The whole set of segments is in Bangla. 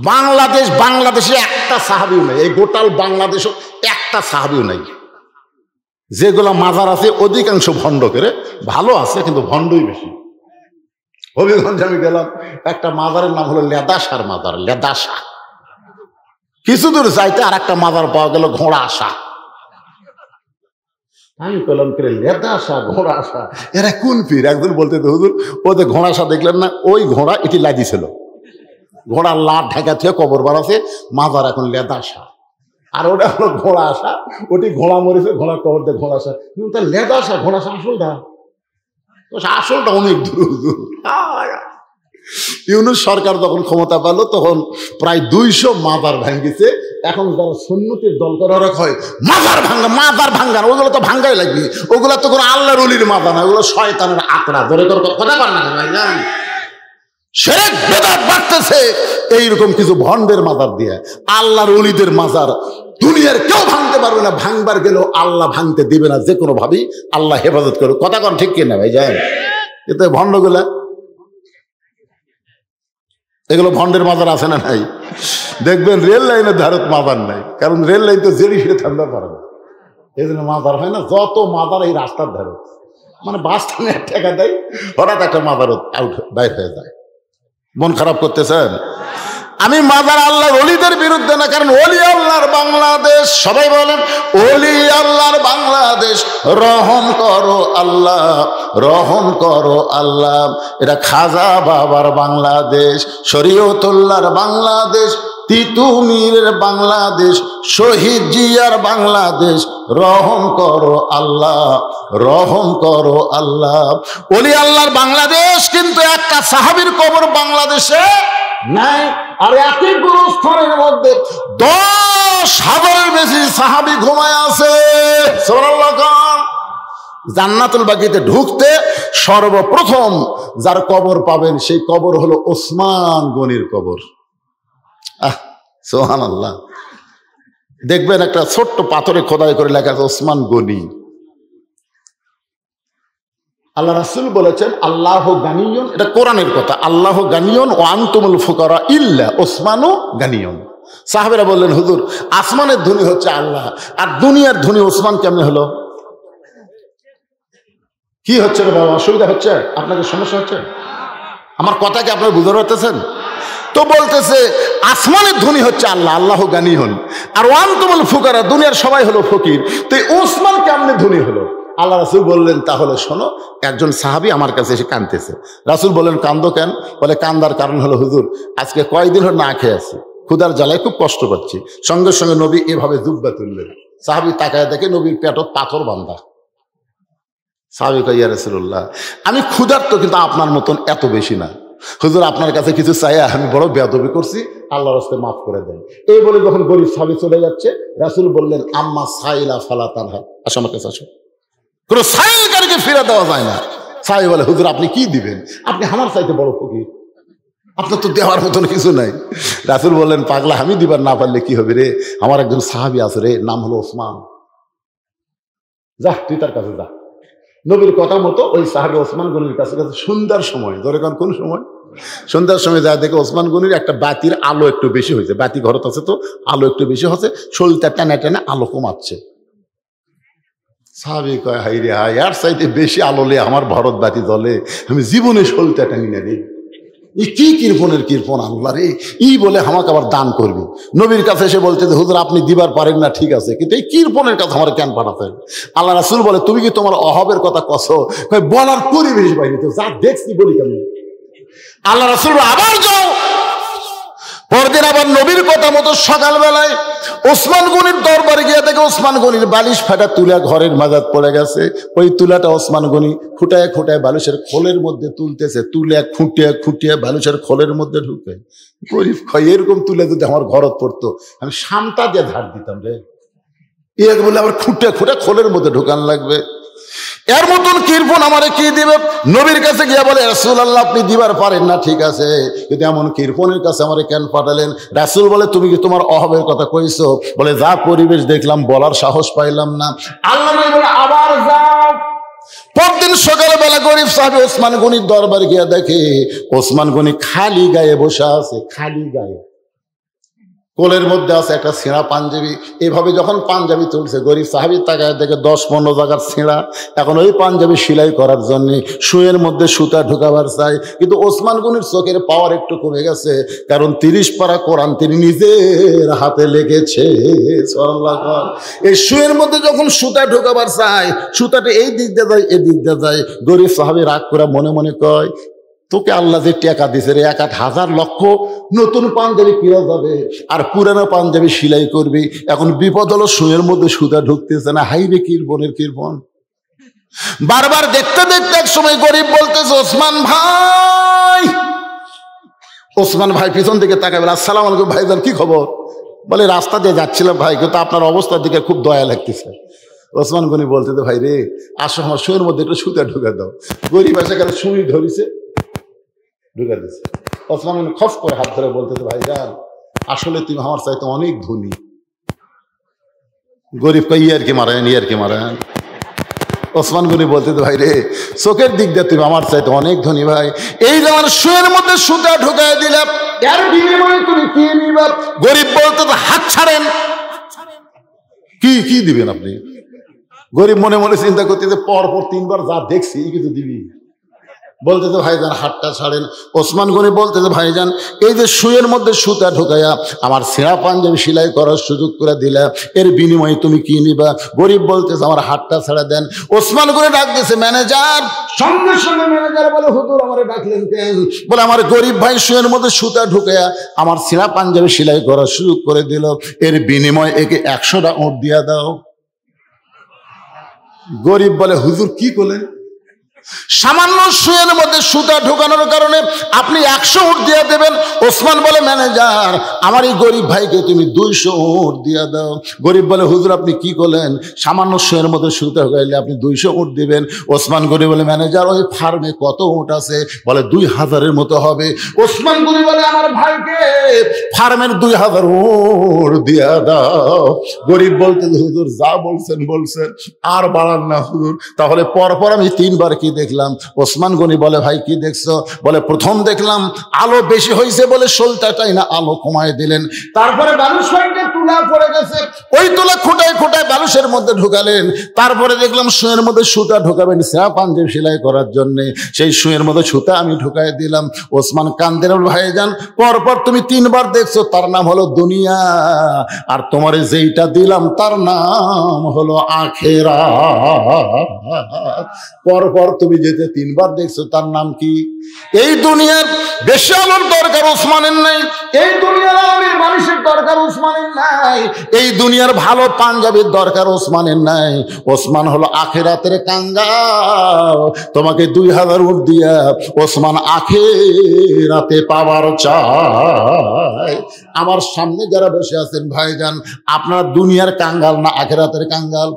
বাংলাদেশে একটা সাহাবিও নাই, এই গোটাল বাংলাদেশও একটা সাহাবিও নাই। যেগুলা মাজার আছে অধিকাংশ ভণ্ড করে, ভালো আছে কিন্তু ভণ্ডই বেশি। হবিগঞ্জে আমি গেলাম, একটা মাজারের নাম হলো লেদাসার মাজার, লেদাসা। কিছু দূর যাইতে আর একটা মাজার পাওয়া গেল ঘোড়া আসা। আমি পেলাম করে লেদাসা ঘোড়া আসা, এরা কোন পীর? একজন বলতে তো হুজুর ওদের ঘোড়া আসা দেখলেন না, ওই ঘোড়া এটি লাগিয়েছিল, ঘোড়ার লাট ঢাকা থেকে কবর বাড়াছে, মাজার এখন লেদাসা। আর ওটা হলো ঘোড়া আসা, ওটি ঘোড়া মরেছে, ঘোড়ার কবর দিয়ে ঘোড়া আসা। কিন্তু তার লেদাসা ঘোড়া আসা আসলটা অনেক দূর। ইউনূস সরকার যখন ক্ষমতা পেল তখন প্রায় 200 মাজার ভাঙ্গিছে। এখন যারা সুন্নতির দল করে হয় মাজার ভাঙ্গা, ওগুলো তো ভাঙ্গাই লাগবে, ওগুলো তো কোনো আল্লাহর ওলির মাজার না, ওগুলো শয়তানের আকড়া। ধরে তোর কথা বল না ভাই, জান শিরক বিদআত বাড়তেছে এইরকম কিছু ভণ্ডের মাজার দিয়ে। আল্লাহর ওলিদের মাজার দুনিয়ার কেউ ভাঙতে পারবে না, ভাঙবার গেলেও আল্লাহ ভাঙতে দিবে না, যে কোনো ভাবেই আল্লাহ হেফাজত করবে। কথা কন ঠিক কিনা ভাই? যায় এতে ভণ্ডগুলা, এগুলো ভণ্ডের মাজার আছে না নাই? দেখবেন রেল লাইনের ধারত মাজার নাই, কারণ রেল লাইন তো জেরি ফিরে থামতে পারে না, এই জন্য মাজার হয় না। যত মাজার এই রাস্তার ধারে, মানে বাস টানে টাকা দেয়, হঠাৎ একটা মাজার আউট বাইর হয়ে যায়। মন খারাপ করতেছেন? আমি মাজার আল্লাহর ওলিদের বিরুদ্ধে না, কারণ ওলি আল্লাহর বাংলাদেশ। সবাই বলেন ওলি আল্লাহর বাংলাদেশ, রহম করো আল্লাহ, রহম করো আল্লাহ। এটা খাজা বাবার বাংলাদেশ, শরীয়তুল্লাহর বাংলাদেশ, তিতুমিরের বাংলাদেশ, শহীদ জিয়ার বাংলাদেশ। রহম করো আল্লাহ, রহম করো আল্লাহ। ওলি আল্লাহর বাংলাদেশ, কিন্তু একটা সাহাবীর কবর বাংলাদেশে নাই। আর একই গুরুস্থানের মধ্যে 10,000-এর বেশি সাহাবী ঘুমায় আছে। সুবহানাল্লাহ। জান্নাতুল বাকিতে ঢুকতে সর্বপ্রথম যার কবর পাবেন সেই কবর হলো ওসমান গনির কবর। সুবহানাল্লাহ। দেখবেন একটা ছোট্ট পাথরে খোদাই করে লেখা আছে ওসমান গনি। আল্লাহ রাসূল বলেছেন আল্লাহ গানিয়ুন, এটা কোরআনের কথা, আল্লাহ গানিয়ুন ওয়া আনতুমুল ফুকারা ইল্লা ওসমানু গানিয়ুন। সাহাবীরা বললেন হুজুর আসমানের ধনী হচ্ছে আল্লাহ, আর দুনিয়ার ধনী ওসমান কেমনে হলো? কি হচ্ছে রে বাবা, অসুবিধা হচ্ছে? আপনাদের সমস্যা হচ্ছে? আমার কথা কি আপনারা বুঝতে পারতেছেন? তো বলতেছে আসমানের ধনী হচ্ছে আল্লাহ, আল্লাহ গানিয়ুন, আর ওয়া আনতুমুল ফুকারা, দুনিয়ার সবাই হলো ফকির। তো ওসমান কেমনে ধনী হলো? আল্লাহ রাসূল বললেন তাহলে শোনো। একজন সাহাবী আমার কাছে এসে কাঁদতেছে। রাসূল বললেন কান্দো কেন? বলে কান্দার কারণ হলো হুজুর আজকে কয়েকদিন হলো না খেয়ে আছি, ক্ষুধার জ্বালায় খুব কষ্ট পাচ্ছি। সঙ্গে সঙ্গে নবী এভাবে জুব্বা তুললেন। সাহাবী তাকায় দেখে নবীর পেটত পাথর বাঁধা। সাহাবী কয় ইয়া রাসূলুল্লাহ আমি ক্ষুধার্ত, কিন্তু আপনার মতন এত বেশি না। হুজুর আপনার কাছে কিছু চাইয়া আমি বড় বেয়াদবি করছি, আল্লাহর রাস্তায় মাফ করে দেন। এই বলে যখন গরিব সাহাবী চলে যাচ্ছে, রাসূল বললেন আম্মা সাইলা ফালা তানহা, আসো আমার কাছে আসো। কোনো সাইলকারীকে ফিরে দেওয়া যায় না। সাহাবী বলে হুজুর আপনি কি দিবেন? আপনি আমার চাইতে বড় ফকির, আপনার তো দেওয়ার মতন কিছু নাই। রাসূল বললেন পাগলা, আমি দিবার না পারলে কি হবে রে, আমার একজন সাহাবী আছে রে, নাম হলো ওসমান, যা তুই তার কাছে যা। নবীর কথা মতো ওই সাহাবী ওসমান গনির কাছে সন্ধ্যার সময়, ধরে কোন সময়? সন্ধ্যার সময় যা দেখে ওসমান গনির একটা বাতির আলো একটু বেশি হয়েছে, বাতি ঘরত আছে তো আলো একটু বেশি হচ্ছে, শরীরটা টানা টানা আলো কমাচ্ছে। সাহাবী কয় হাই রে হাই, আর চাইতে বেশি আলোলে আমার ভারত বাতি জ্বলে, আমি জীবনে শরীরটা টানি না রে। এই কি কৃপণের কৃপণ আল্লাহ রে, ই বলে আমাকে আবার দান করবি। নবীর কাছে এসে বলতে যে হুজুর আপনি দিবার পারেন না, ঠিক আছে, কিন্তু এই কৃপণের কথা আমার কেন পাঠাতেন? আল্লাহ রাসূল বলে তুমি কি তোমার অভাবের কথা কছো? বলার পরিবেশ পাইনি তো, যা দেখছি বলি কেমন। আল্লাহ রাসূল আবার যাও। পরদিন আবার নবীর কথা মতো সকালবেলায় ওসমান গনির দরবারে গিয়ে দেখে ওসমান গনির বালিশ ফাটা তুলা ঘরের মাঝাত পড়ে গেছে। ওই তুলাটা ওসমান গনি খুঁটায় খুঁটায় বালিশের খোলের মধ্যে তুলতেছে, তুলে খুঁটিয়ে খুঁটিয়ে বালিশের খোলের মধ্যে ঢুকে। গরিব খয় এরকম তুলে যদি আমার ঘরত পড়তো আমি শামটা দিয়ে ধার দিতাম রে, এর বলে আবার খুঁটিয়ে খুঁটে খোলের মধ্যে ঢুকান লাগবে। এর মতন কৃপণ আমারে কি দিবে? নবীর কাছে গিয়া বলে রাসূলুল্লাহ আপনি দিবার পারেন না, ঠিক আছে, কিন্তু এমন কৃপণের কাছে আমারে কেন পাঠালেন? রাসূল বলে তুমি কি তোমার অভাবের কথা কইছো? বলে যা পরিবেশ দেখলাম বলার সাহস পাইলাম না। আল্লাহ বলে আবার যাও। পরদিন সকালবেলা গরিব সাহাবী ওসমান গনির দরবার গিয়া দেখে ওসমান গনি খালি গায়ে বসে আছে, খালি গায়ে। কোলের মধ্যে আছে একটা ছেঁড়া পাঞ্জাবি। এভাবে যখন পাঞ্জাবি তুলছে, গরিব সাহাবীর তাকায় দেখে 10-15 জায়গার ছেঁড়া। এখন ওই পাঞ্জাবি সেলাই করার জন্য সুয়ের মধ্যে সুতা ঢুকাবার চাই, কিন্তু ওসমান গনির চোখের পাওয়ার একটু কমে গেছে, কারণ 30 পারা কোরআন তিনি নিজের হাতে লেগেছে। এই সুয়ের মধ্যে যখন সুতা ঢোকাবার চাই, সুতাটা এই দিক দিয়ে যায়, এই দিক দিয়ে যায়। গরিব সাহাবী রাগ করে মনে মনে কয়, তোকে আল্লাহ যে টাকা দিছে রে, 1,000 লক্ষ নতুন পাঞ্জাবি কিনা যাবে আর পুরানো পাঞ্জাবি সেলাই করবি, এখন বিপদ হলো সুয়ের মধ্যে সুতা ঢুকতেছে না। হাইবে কিরবনের কিরবন। বারবার দেখতে দেখতে এক সময় গরিব বলতেছে, ওসমান ভাই, ওসমান ভাই পিছন দিকে তাকাবে, আসসালামু আলাইকুম ভাইজান, কি খবর? বলে রাস্তা দিয়ে যাচ্ছিলাম ভাই, কিন্তু আপনার অবস্থার দিকে খুব দয়া লাগতেছে। ওসমান গনি বলতেছে, ভাই রে, আসো আমার সুয়ের মধ্যে একটু সুতা ঢুকা দাও। গরিব এসে গেলে সুই ধরিছে, ঢুকা দিচ্ছে। ওসমান গনি খফ করে হাত ধরে বলতেছে, ভাই যান, আসলে তুমি আমার চাইতে অনেক ধনী। গরিব কই ইয়ার কি মারেন, ইয়ার কি মারেন। ওসমান গনি বলতেছে, ভাই রে, চোখের দিক দিয়ে তুমি আমার চাইতে অনেক ধনী ভাই। এই যে আমার সুয়ের মধ্যে সুতা ঢুকাই দিলাম, এর বিনিময়ে তুমি কি নিবা? গরিব বলতেছে, হাত ছাড়েন। কি কি দিবেন আপনি? গরিব মনে মনে চিন্তা করতেছে, পরপর 3 বার যা দেখছি কিছু দিবি। বলতেছে, ভাইজান হাতটা ছাড়েন। ওসমান গনি বলতেছে, ভাইজান এই যে সুয়ের মধ্যে সুতা ঢুকাইয়া আমার ছেঁড়া পাঞ্জাবি সেলাই করার সুযোগ করে দিলা, এর বিনিময়ে তুমি কি নিবা? গরিব বলতেছে, আমার হাতটা ছেড়ে দেন। ওসমান গনি ডাক দিয়েছে ম্যানেজার। সঙ্গে সঙ্গে ম্যানেজার বলে, হুজুর আমারে ডাকলেন কেন? বলে, আমার গরিব ভাই সুয়ের মধ্যে সুতা ঢুকাইয়া আমার ছেঁড়া পাঞ্জাবি সেলাই করার সুযোগ করে দিল, এর বিনিময়ে একে 100টা উট দিয়া দাও। গরিব বলে, হুজুর কি করলেন? সামান্য সুয়ের মধ্যে সুতা ঢোকানোর কারণে আপনি 100 উট দিয়ে দেবেন? ওসমান বলে, ম্যানেজার আমার এই গরিব ভাইকে তুমি 200 উট দিয়ে দাও। গরিব বলে, হুজুর আপনি কি করলেন? সামান্য সুয়ের মধ্যে সুতা ঢোকাইলে আপনি 200 উট দিবেন? ওসমান গরিব বলে, ম্যানেজার ওই ফার্মে কত উট আছে? বলে 2000-এর মতো হবে। ওসমান গরিব বলে, আমার ভাইকে ফার্মের 2000 উট দিয়ে দাও। গরিব বলতে, হুজুর যা বলছেন বলছেন, আর বাড়ান না হুজুর। তাহলে পরপর আমি 3 বার কি দেখলাম? ওসমান গনি বলে, ভাই কি দেখছো? বলে, প্রথম দেখলাম আলো বেশি হয়েছে বলে শোলটাটাই না আলো কমায় দিলেন, তারপরে বালুশ ফাইটে তুলা পড়ে গেছে, ওই তুলা খোটায় খোটায় বালুশের মধ্যে ঢুকালেন, তারপরে দেখলাম সুয়ের মধ্যে সুতা ঢুকাবেন ছেঁড়া পাঞ্জাবি সেলাই করার জন্য, সেই সুয়ের মধ্যে সুতা আমি ঢুকাই দিলাম। ওসমান কান্দের, ভাইজান পরপর তুমি 3 বার দেখছো, তার নাম হলো দুনিয়া, আর তোমারে যেইটা দিলাম তার নাম হলো আখিরাত। পরপর তুমি যেতে 3 বার দেখছো, তার নাম কি? এই দুনিয়ার বেশি আলোর দরকার ওসমানের নাই, এই দুনিয়ার আলোর মানুষের দরকার ওসমানের নাই, এই দুনিয়ার ভালো পাঞ্জাবির দরকার ওসমানের নাই। ওসমান হলো আখিরাতের কাঙ্গাল। তোমাকে 2000 উট দিয়া ওসমান আখিরাতে পাওয়ার চাই। আমার সামনে যারা বসে আছেন ভাইজান, আপনারা দুনিয়ার কাঙ্গাল না আখিরাতের কাঙ্গাল?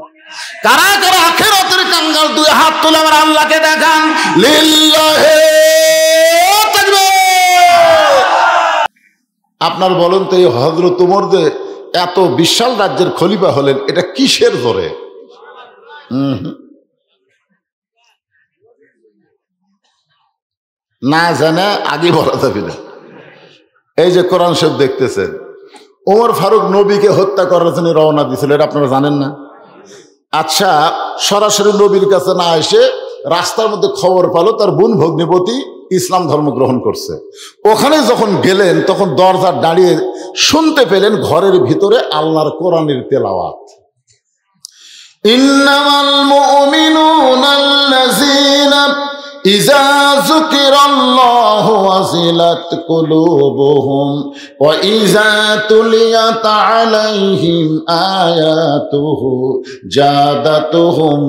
কারা কারা আখিরাতের কাঙ্গাল? 2 হাত তুলে আমার আল্লাহকে দেখান। লিল্লাহি তাকবীর। আপনার বলেন তো, এই হযরত ওমর যে এত বিশাল রাজ্যের খলিফা হলেন, এটা কিসের জোরে? না জানে আগে বলা যাবে না। এই যে কোরআন শরীফ দেখতেছেন, ওমর ফারুক নবীকে হত্যা করার জন্য রওনা দিয়েছিল, এটা আপনারা জানেন না? আচ্ছা, সরাসরি নবীর কাছে না এসে রাস্তার মধ্যে খবর পেল তার বোন ভগ্নিপতি ইসলাম ধর্ম গ্রহণ করছে। ওখানে যখন গেলেন, তখন দরজার দাঁড়িয়ে শুনতে পেলেন ঘরের ভিতরে আল্লাহর কোরআনের তেলাওয়াত। ইন্নামাল মুমিনুনা আল্লাযীনা ইযা যুকিরাল্লাহু ওয়াজিলাত কুলুবুহুম ওয়া ইযা তুলিয়াত আলাইহিম আয়াতুহু জাদাতুহুম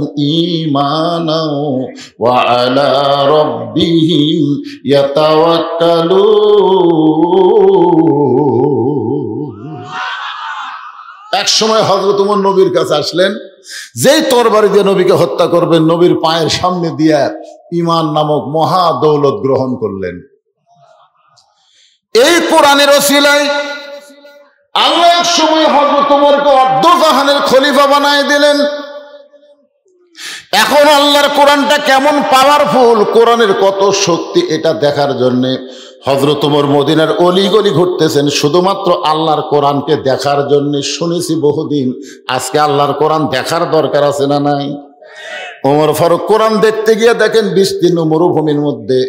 ঈমানাও ওয়া আলা রাব্বিহিম ইয়াতাওয়াক্কালুন। এক সময় হযরত ওমর নবীর কাছে আসলেন, যেই তরবারি দিয়ে নবীকে হত্যা করবেন, নবীর পায়ের সামনে দিয়ে ঈমান নামক মহা দৌলত গ্রহণ করলেন। এই কোরআনের ওসিলায় আল্লাহ এক সময় হযরত ওমরকে অর্ধজাহানের খলিফা বানায় দিলেন। এখন আল্লাহর কোরআনটা কেমন পাওয়ারফুল, কোরআনের কত শক্তি, এটা দেখার জন্য হযরত ওমর মদিনার অলিগলি ঘুরতেছেন শুধুমাত্র আল্লাহর কোরআনকে দেখার জন্য। শুনেছি বহুদিন, আজকে আল্লাহর কোরআন দেখার দরকার আছে না নাই? ওমর ফারুক কোরআন দেখতে গিয়ে দেখেন বিস্তীর্ণ মরুভূমির মধ্যে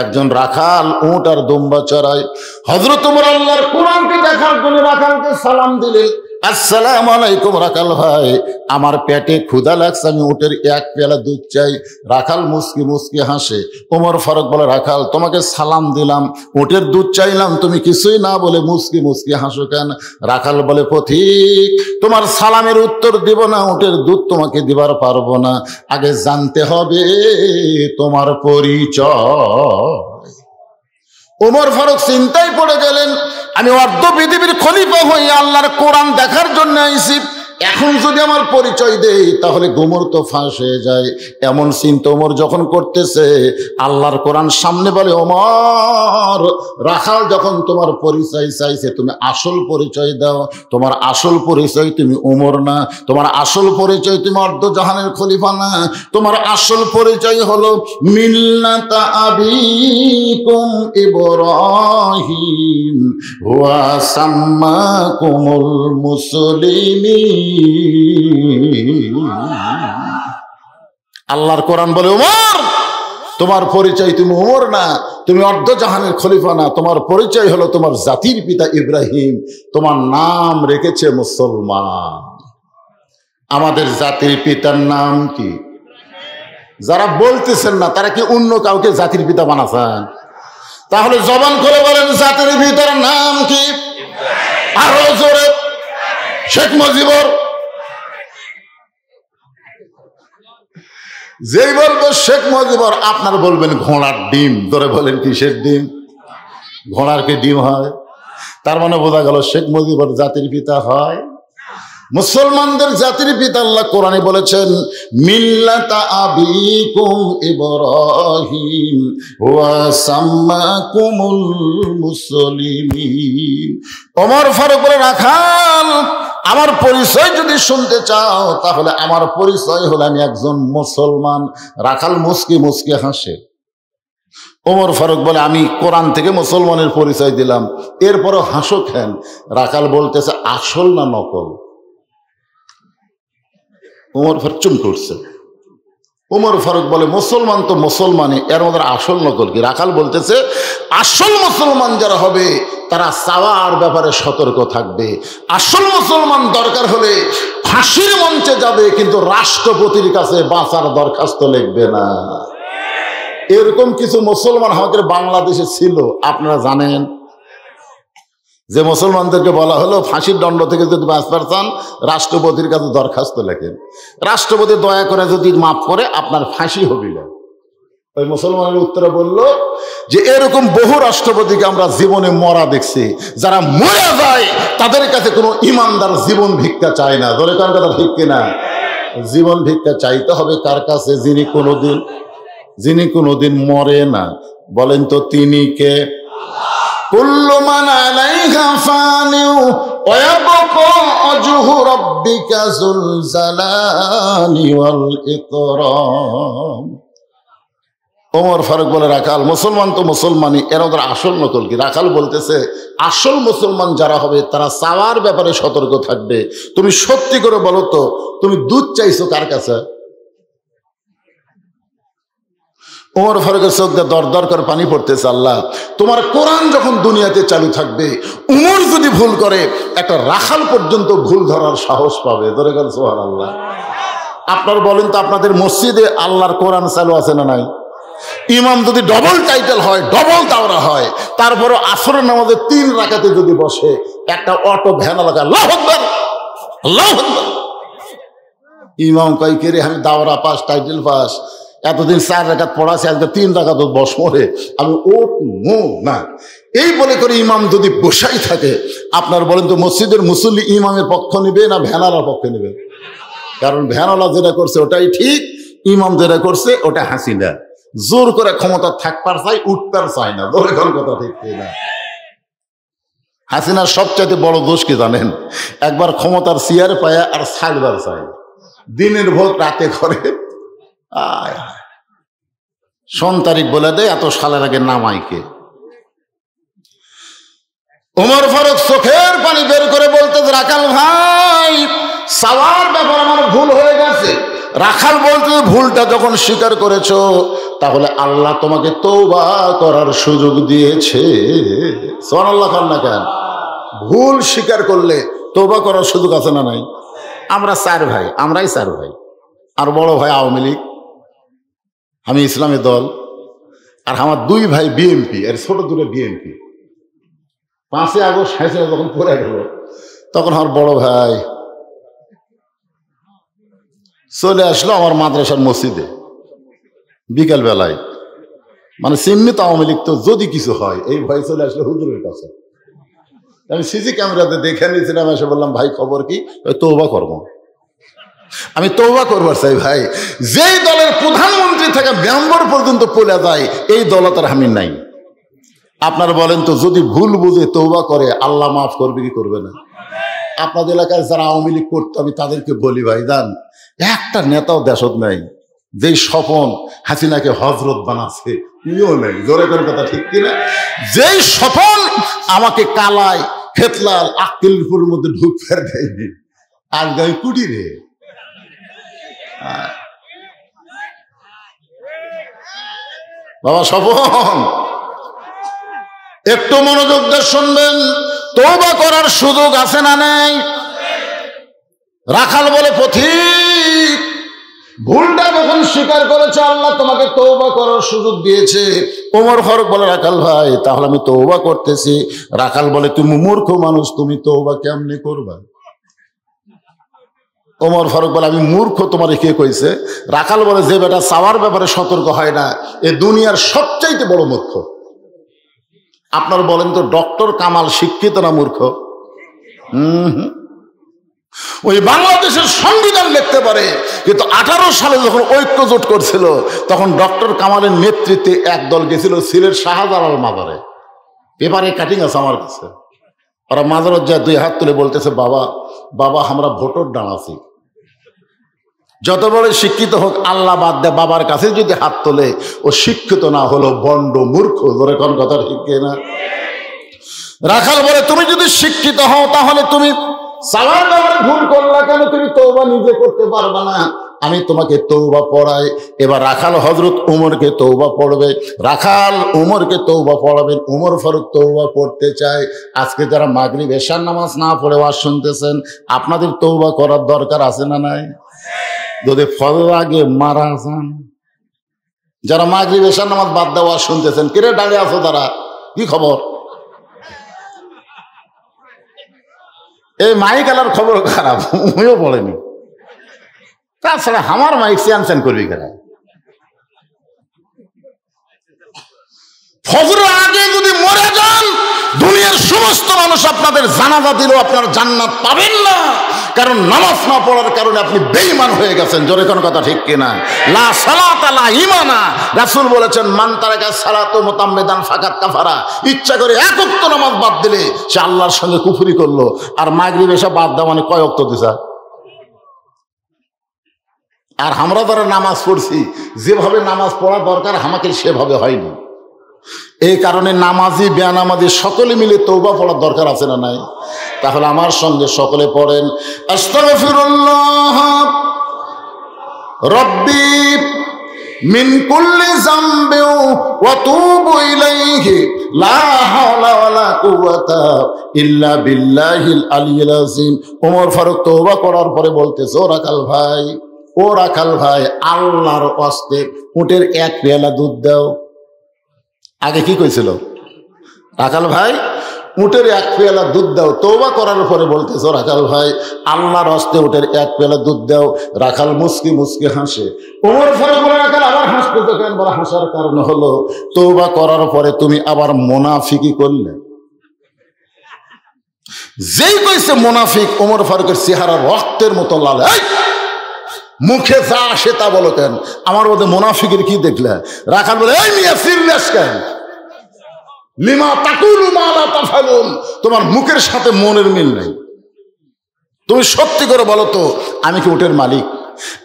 একজন রাখাল উট আর দুম্বা চড়ায়। হযরত ওমর আল্লাহর কোরআনকে দেখার জন্য রাখালকে সালাম দিলেন, আসসালামু আলাইকুম রাখাল ভাই, আমার পেটে ক্ষুধা লাগছে, আমি উটের এক পেয়ালা দুধ চাই। রাখাল মুস্কি মুস্কি হাসে। ওমর ফারুক বলে, রাখাল তোমাকে সালাম দিলাম, উটের দুধ চাইলাম, তুমি কিছুই না বলে মুস্কি মুস্কি হাসো কেন? রাখাল বলে, পথিক তোমার সালামের উত্তর দিব না, উটের দুধ তোমাকে দিবার পারবো না, আগে জানতে হবে তোমার পরিচয়। ওমর ফারুক চিন্তায় পড়ে গেলেন, আমি অর্ধ পৃথিবীর খলিফা হই আল্লাহর কোরআন দেখার জন্য আইছি, এখন যদি আমার পরিচয় দেই তাহলে গোমর তো ফাঁস হয়ে যায়। এমন চিন্তা ওমর যখন করতেছে, আল্লাহর কোরআন সামনে বলে, ওমর রাখাল যখন তোমার পরিচয় চাইছে তুমি আসল পরিচয় দাও। তোমার আসল পরিচয় তুমি ওমর না, তোমার আসল পরিচয় তুমি অর্ধ জাহানের খলিফা না, তোমার আসল পরিচয় হলো মিল্লাতা আবিকুম ইব্রাহিম ওয়া সাম্মাকুমুল মুসলিমিন। আল্লাহর কোরআন বলে, ওমর তোমার পরিচয় তুমি ওমর না, তুমি অর্ধ জাহানের খলিফা না, তোমার পরিচয় হলো তোমার জাতির পিতা ইব্রাহিম, তোমার নাম রেখেছে মুসলমান। আমাদের জাতির পিতার নাম কি? যারা বলতেছেন না তারা কি অন্য কাউকে জাতির পিতা বানাচ্ছেন? তাহলে জবান করে বলেন, জাতির পিতার নাম কি? আরো জোরে। শেখ মুজিবুর। যেই বলবো শেখ মুজিবুর আপনার বলবেন ঘোড়ার ডিম। ধরে বলেন কিসের ডিম? ঘোড়ার কি ডিম হয়? তার মানে বোঝা গেল শেখ মুজিবুর জাতির পিতা হয়। মুসলমানদের জাতির পিতা আল্লাহ কোরআনে বলেছেন, মিল্লাতা আবিকুম ইব্রাহিম ওয়া সাম্মাকুমুল মুসলিমিন। ওমর ফারুক বলে, রাখাল আমার পরিচয় যদি শুনতে চাও তাহলে আমার পরিচয় হলো আমি একজন মুসলমান। রাখাল মুস্কি মুস্কি হাসে। ওমর ফারুক বলে, আমি কোরআন থেকে মুসলমানের পরিচয় দিলাম, এরপরও হাসো কেন? রাখাল বলতেছে, আসল না নকল? ওমর ফারুক চুপ করছে। ওমর ফারুক বলে, মুসলমান তো মুসলমানই, এর মধ্যে আসল নকল কি? রাখাল বলতেছে, আসল মুসলমান যারা হবে তারা চাওয়ার ব্যাপারে সতর্ক থাকবে। আসল মুসলমান দরকার হলে ফাঁসির মঞ্চে যাবে, কিন্তু রাষ্ট্রপতির কাছে বাঁচার দরখাস্ত লিখবে না। এরকম কিছু মুসলমান আমাদের বাংলাদেশে ছিল, আপনারা জানেন, যে মুসলমানদেরকে বলা হলো ফাঁসির দণ্ড থেকে যদি বাঁচতে চান রাষ্ট্রপতির কাছে দরখাস্ত লেখেন, রাষ্ট্রপতি দয়া করে যদি মাফ করে আপনার ফাঁসি হবে না। ওই মুসলমানের উত্তরে বলল যে এরকম বহু রাষ্ট্রপতিকে আমরা জীবনে মরা দেখছি, যারা মরে যায় তাদের কাছে কোনো ইমানদার জীবন ভিক্ষা চায় না। ধরে কার কথা ঠিক কিনা? জীবন ভিক্ষা চাইতে হবে কার কাছে? যিনি কোনোদিন মরে না। বলেন তো তিনি কে? কুল্লু মান আলাইহা ফানিউ ওয়া ইয়াবকা ওয়াজহু রাব্বিকা যুল জালালি ওয়াল ইকরাম। ওমর ফারুক বলে, রাখাল মুসলমান তো মুসলমানই, এর ওদের আসল নকল কি? রাখাল বলতেছে, আসল মুসলমান যারা হবে তারা চাওয়ার ব্যাপারে সতর্ক থাকবে। তুমি সত্যি করে বলো তো, তুমি দুধ চাইছো কার কাছে? ওমর ফারুকের চোখ দিয়ে দর দর করে পানি পড়তেছে। আল্লাহ, তোমার কোরআন যখন দুনিয়াতে চালু থাকবে, উমর যদি ভুল করে একটা রাখাল পর্যন্ত ভুল ধরার সাহস পাবে। ধরে গেল সুবহানাল্লাহ। আপনার বলেন তো, আপনাদের মসজিদে আল্লাহর কোরআন চালু আছে না নাই? ইমাম যদি ডবল টাইটেল হয়, ডবল দাওরা হয়, তারপরে আসরের নামাজে 3 রাকাতে যদি বসে, একটা অটো ভ্যান লাগা আল্লাহু আকবার আল্লাহু আকবার, ইমাম কয় কে রে, আমি দাওরা পাস, টাইটেল পাস, এতদিন 4 রাকাত পড়াছি, আজকে 3 রাকাত বসবো রে, আমি উঠবো না। এই বলে করে ইমাম যদি বসাই থাকে, আপনার বলেন তো মসজিদের মুসল্লি ইমামের পক্ষ নেবে না ভ্যানালার পক্ষ নেবে? কারণ ভ্যানালা যেটা করছে ওটাই ঠিক, ইমাম যেটা করছে ওটা হাসিনা। জোর করে ক্ষমতা থাকবার চাই, উঠবার চায় না। ধরে কোন কথা ঠিক না? হাসিনার সবচাইতে বড় দোষ কি জানেন? একবার ক্ষমতার চেয়ার পায়া আর ছাড়বার চাই, দিনের ভোট রাতে করে। সন তারিখ বলে দেয়, এত সালের আগে নামাইকে ওমর ফারুক চোখের পানি বের করে বলতে, রাখাল ভাই সাওয়ার ব্যাপার আমার ভুল হয়ে গেছে। রাখাল বলতে, ভুলটা যখন স্বীকার করেছো তাহলে আল্লাহ তোমাকে তওবা করার সুযোগ দিয়েছে। সুবহানাল্লাহ খান না কেন? ভুল স্বীকার করলে তওবা করার সুযোগ আছে না নাই? আমরা চার ভাই, আমরাই চার ভাই, আর বড় ভাই আওয়ামী লীগ, আমি ইসলামী দল, আর আমার দুই ভাই বিএনপি, এর ছোট দুটো বিএনপি। 5ই আগস্ট হাসিনা যখন পড়ে গেল তখন আমার বড় ভাই চলে আসলো আমার মাদ্রাসার মসজিদে বিকাল বেলায়, মানে চিহ্নিত আওয়ামী লীগ তো যদি কিছু হয় এই ভয় চলে আসলো হুজুরের কাছে। আমি সিসি ক্যামেরাতে দেখে নিয়েছিলাম, এসে বললাম ভাই খবর কি? তওবা করবো। আমি তওবা করবার চাই ভাই, যেই দলের প্রধানমন্ত্রী থেকে মেম্বার পর্যন্ত পড়ে যায় এই দলতার আমি নাই। আপনারা বলেন তো, যদি ভুল বুঝে তওবা করে আল্লাহ মাফ করবে কি করবে না? আপনাদের এলাকায় যারা আওয়ামী লীগ করতো আমি তাদেরকে বলি, ভাই জান একটা নেতাও দেশত নাই যেই স্বপন হাসিনাকে হজরত বানাচ্ছে তুইও নেই। জোরে করে কথা ঠিক কিনা? যেই স্বপন আমাকে কালায় খেতলাল আক্কেলপুরের মধ্যে ঢুক ফের দেয়নি, আর গাই কুটি রে। বাবা স্বপন, একটু মনোযোগ দিয়ে শুনবেন, তওবা করার সুযোগ আছে না নেই? রাখাল বলে, পথিক ভুলটা যখন স্বীকার করেছে আল্লাহ তোমাকে তওবা করার সুযোগ দিয়েছে। ওমর ফারুক বলে, রাখাল ভাই তাহলে আমি তওবা করতেছি। রাখাল বলে, তুমি মূর্খ মানুষ, তুমি তওবা কেমনে করবা? ওমর ফারুক বলে, আমি মূর্খ তোমারে কে কইছে? রাখাল বলে, যে বেটা চাওয়ার ব্যাপারে সতর্ক হয় না এ দুনিয়ার সবচাইতে বড় মূর্খ। আপনারা বলেন তো, ডক্টর কামাল শিক্ষিত না মূর্খ? ওই বাংলাদেশের সংবিধান লিখতে পারে, কিন্তু 18 সালে যখন ঐক্যজোট করছিল তখন ডক্টর কামালের নেতৃত্বে এক দল গেছিল সিলেট শাহজালাল মাজারে। পেপারে কাটিং আছে আমার কাছে। ওরা মাজারত যায় 2 হাত তুলে বলতেছে, বাবা বাবা আমরা ভোটর ডানাছি। যত বড় শিক্ষিত হোক আল্লাহ বাদ দেয়, বাবার কাছে যদি হাত তোলে ও শিক্ষিত না হলো বন্ড মূর্খ। ধরে কোন কথা ঠিক না? রাখাল বলে, তুমি যদি শিক্ষিত হও তাহলে তুমি সালার ব্যাপারে ভুল করলা কেন? তুমি তওবা নিজে করতে পারবে না, আমি তোমাকে তওবা পড়াই। এবার রাখাল হযরত উমরকে তওবা পড়বে, রাখাল উমরকে তওবা পড়াবেন। উমর ফারুক তওবা পড়তে চায়। আজকে যারা মাগরিব এশার নামাজ না পড়ে ওয়াজ শুনতেছেন, আপনাদের তওবা করার দরকার আছে না নাই? যদি ফজর আগে মারা যান, যারা মাগরিব এশার নামাজ বাদ দেওয়া ওয়াজ শুনতেছেন, কিরে দাঁড়িয়ে আছো তারা, কি খবর? এই মাইক আলার খবর খারাপ, উমিও পড়েনি। তাছাড়া আমার মাইক চেয়ান করবি কেন? ফজরের আগে যদি মরে যান দুনিয়ার সমস্ত মানুষ আপনাদের জানাজা দিলেও আপনার জান্নাত পাবেন না, কারণ নামাজ না পড়ার কারণে আপনি বেঈমান হয়ে গেছেন। জোরে কোন কথা ঠিক কিনা? লা সালাতা লা ঈমানা। রাসূল বলেছেন, মান তারাকা সালাতু মুতাম্মিদান ফাকাত কাফারা। ইচ্ছা করে এক ওয়াক্ত নামাজ বাদ দিলে সে আল্লাহর সঙ্গে কুফরি করলো। আর মাগরিব এসা বাদ দেওয়া মানে কয় ওয়াক্ত দিছা? আর আমরা যারা নামাজ পড়ছি যেভাবে নামাজ পড়া দরকার আমাকে সেভাবে হয়নি। এই কারণে নামাজি বেনামাজি সকলে মিলে তওবা পড়ার দরকার আছে না নাই? তাহলে আমার সঙ্গে সকলে পড়েন, আস্তাগফিরুল্লাহ রব্বি মিন কুল্লি যামবি ওয়া তুবু ইলাইহি লা হাওলা ওয়ালা কুওয়াতা ইল্লা বিল্লাহিল আলিয়্যিল আযীম। ওমর ফারুক তওবা করার পরে বলতেছে, ও রাখাল ভাই, ও রাখাল ভাই, আল্লাহর ওয়াস্তে উটের 1 পেয়ালা দুধ দাও। আগে কি কইছিল? রাখাল ভাই উটের 1 পেয়ালা দুধ দাও। তওবা করার পরে বলতেছো, রাখাল ভাই আল্লাহর হস্তে উটের 1 পেয়ালা দুধ দাও। রাখাল মুস্কি মুস্কি হাসে। ওমর ফারুক বলে, রাখাল আবার হাসতে কেন? বলে, হাসার কারণ হলো তওবা করার পরে তুমি আবার মুনাফিকি করলে। যেই কইছে মুনাফিক, ওমর ফারুকের চেহারা রক্তের মতো লাল। মুখে যা আসে তা বলো কেন? আমার মধ্যে মুনাফিকের কি দেখলে? রাখাল বলে, এই মিয়া সিরিয়াস কেন? লিমা তাকুলু মা লা তাফালুন। তোমার মুখের সাথে মনের মিল নাই। তুমি সত্যি করে বলো তো, আমি কি উটের মালিক?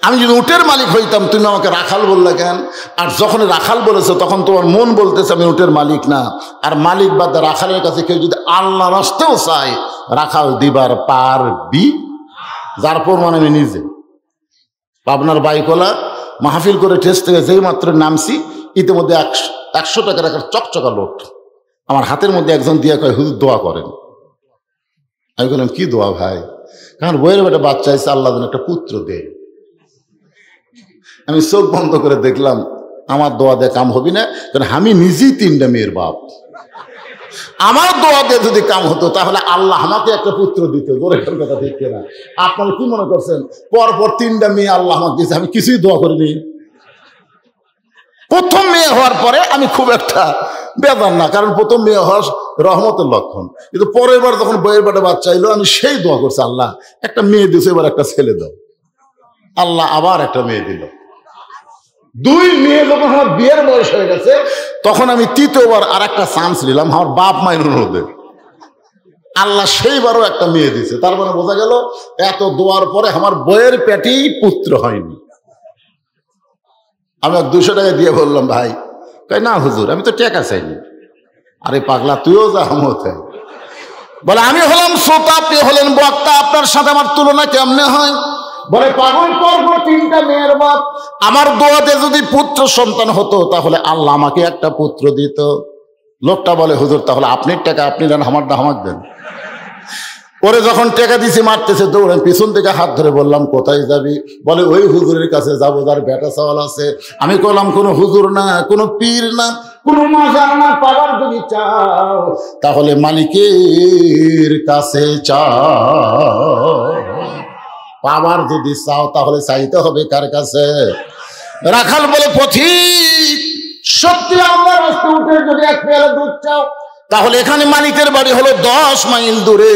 আমি যদি উটের মালিক হইতাম তুমি আমাকে রাখাল বললে কেন? আর যখন রাখাল বলেছো তখন তোমার মন বলতেছে আমি উটের মালিক না। আর মালিক বাদ রাখালের কাছে কেউ যদি আল্লাহ রাস্তেও চায় রাখাল দিবার পারবি? যার প্রমাণ আমি নিজে। পাবনার বাইকওয়ালা মাহফিল করে ঠেস থেকে যেই মাত্র নামছি ইতিমধ্যে 100 টাকার একটা চকচকা লোট আমার হাতের মধ্যে একজন দিয়ে কয় হুজুর দোয়া করেন। আমি বললাম কি দোয়া ভাই? কারণ বইয়ের বেটা বাচ্চা এসে আল্লাহ যেন একটা পুত্র দে। আমি চোখ বন্ধ করে দেখলাম আমার দোয়া দিয়ে কাম হবি না, কারণ আমি নিজেই 3টা মেয়ের বাপ। আমার দোয়া দিয়ে যদি কাম হতো তাহলে আল্লাহ আমাকে একটা পুত্র দিত। জোরে কথা ঠিক না? আপনারা কি মনে করছেন পরপর 3টা মেয়ে আল্লাহ আমাকে দিয়েছে, আমি কিছুই দোয়া করিনি? প্রথম মেয়ে হওয়ার পরে আমি খুব একটা বেদার না, কারণ প্রথম মেয়ে হওয়ার রহমতের লক্ষণ। কিন্তু পরের বার যখন বইয়ের বাটা বাচ্চা এলো আমি সেই দোয়া করছি আল্লাহ একটা মেয়ে দিয়েছে, এবার একটা ছেলে দাও। আল্লাহ আবার একটা মেয়ে দিল। 2 মেয়ে যখন আমার বিয়ের বয়স হয়ে গেছে তখন আমি 3য়বার আর একটা চান্স নিলাম আমার বাপ মায়ের অনুরোধে। আল্লাহ সেইবারও একটা মেয়ে দিছে। তার মানে বোঝা গেল এত দোয়ার পরে আমার বইয়ের পেটেই পুত্র হয়নি। আমি 200 টাকা দিয়ে বললাম ভাই, কই না হুজুর আমি তো টাকা চাইনি। আরে পাগলা তুইও যা হতে বলে আমি হলাম শ্রোতা আপনি হলেন বক্তা, আপনার সাথে আমার তুলনা কেমনে হয়? বলে পাগল পর্ব 3টা মেয়ের বাপ, আমার দোয়াতে যদি পুত্র সন্তান হতো তাহলে আল্লাহ আমাকে একটা পুত্র দিত। লোকটা বলে হুজুর তাহলে আপনার টাকা আপনি দেন, আমারটা আমাকে দেন। পরে যখন টাকা দিছি মারতেছে দৌড়ে পিছন থেকে হাত ধরে বললাম কোথায় যাবি? বলে ওই হুজুরের কাছে যাবো যার বেটা সওয়াল আছে। আমি কইলাম কোনো হুজুর না, কোনো পীর না, কোনো মাজার না, পাওয়ার যদি চাও তাহলে মালিকের কাছে চাও। পাওয়ার যদি চাও তাহলে চাইতে হবে কার কাছে? রাখাল বলে পথিক সত্যি আল্লাহর রাস্তায় উঠে যদি 1 পেয়ালা দুধ চাও তাহলে এখানে মালিকের বাড়ি হলো 10 মাইল দূরে।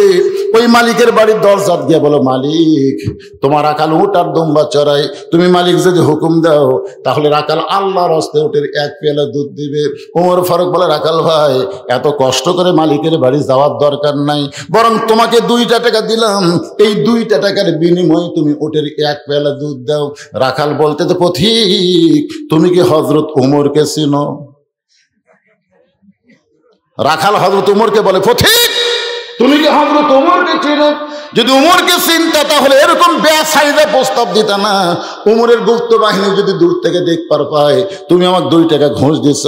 ওই মালিকের বাড়ির দরজাত গিয়ে বলো মালিক তোমার রাখাল উট আর দুম্বা চড়াই, তুমি মালিক যদি হুকুম দাও তাহলে রাখাল আল্লাহর রাস্তায় উঠে 1 পেয়ালা দুধ দিবে। ওমর ফারুক বলে রাখাল ভাই এত কষ্ট করে মালিকের বাড়ি যাওয়ার দরকার নাই, বরং তোমাকে 2টা টাকা দিলাম, এই 2টা টাকার বিনিময়ে তুমি উটের 1 পেয়ালা দুধ দাও। রাখাল বলতে তো পথিক তুমি কি হযরত উমরকে চিনো? রাখাল হযরত উমরকে বলে পথিক তুমি কি হযরত উমরকে চিনো? যদি উমরকে চিনতা তাহলে এরকম বেসাইদা প্রস্তাব দিতা না। উমরের গুপ্ত বাহিনী যদি দূর থেকে দেখবার পায় তুমি আমাকে 2 টাকা ঘুষ দিছ,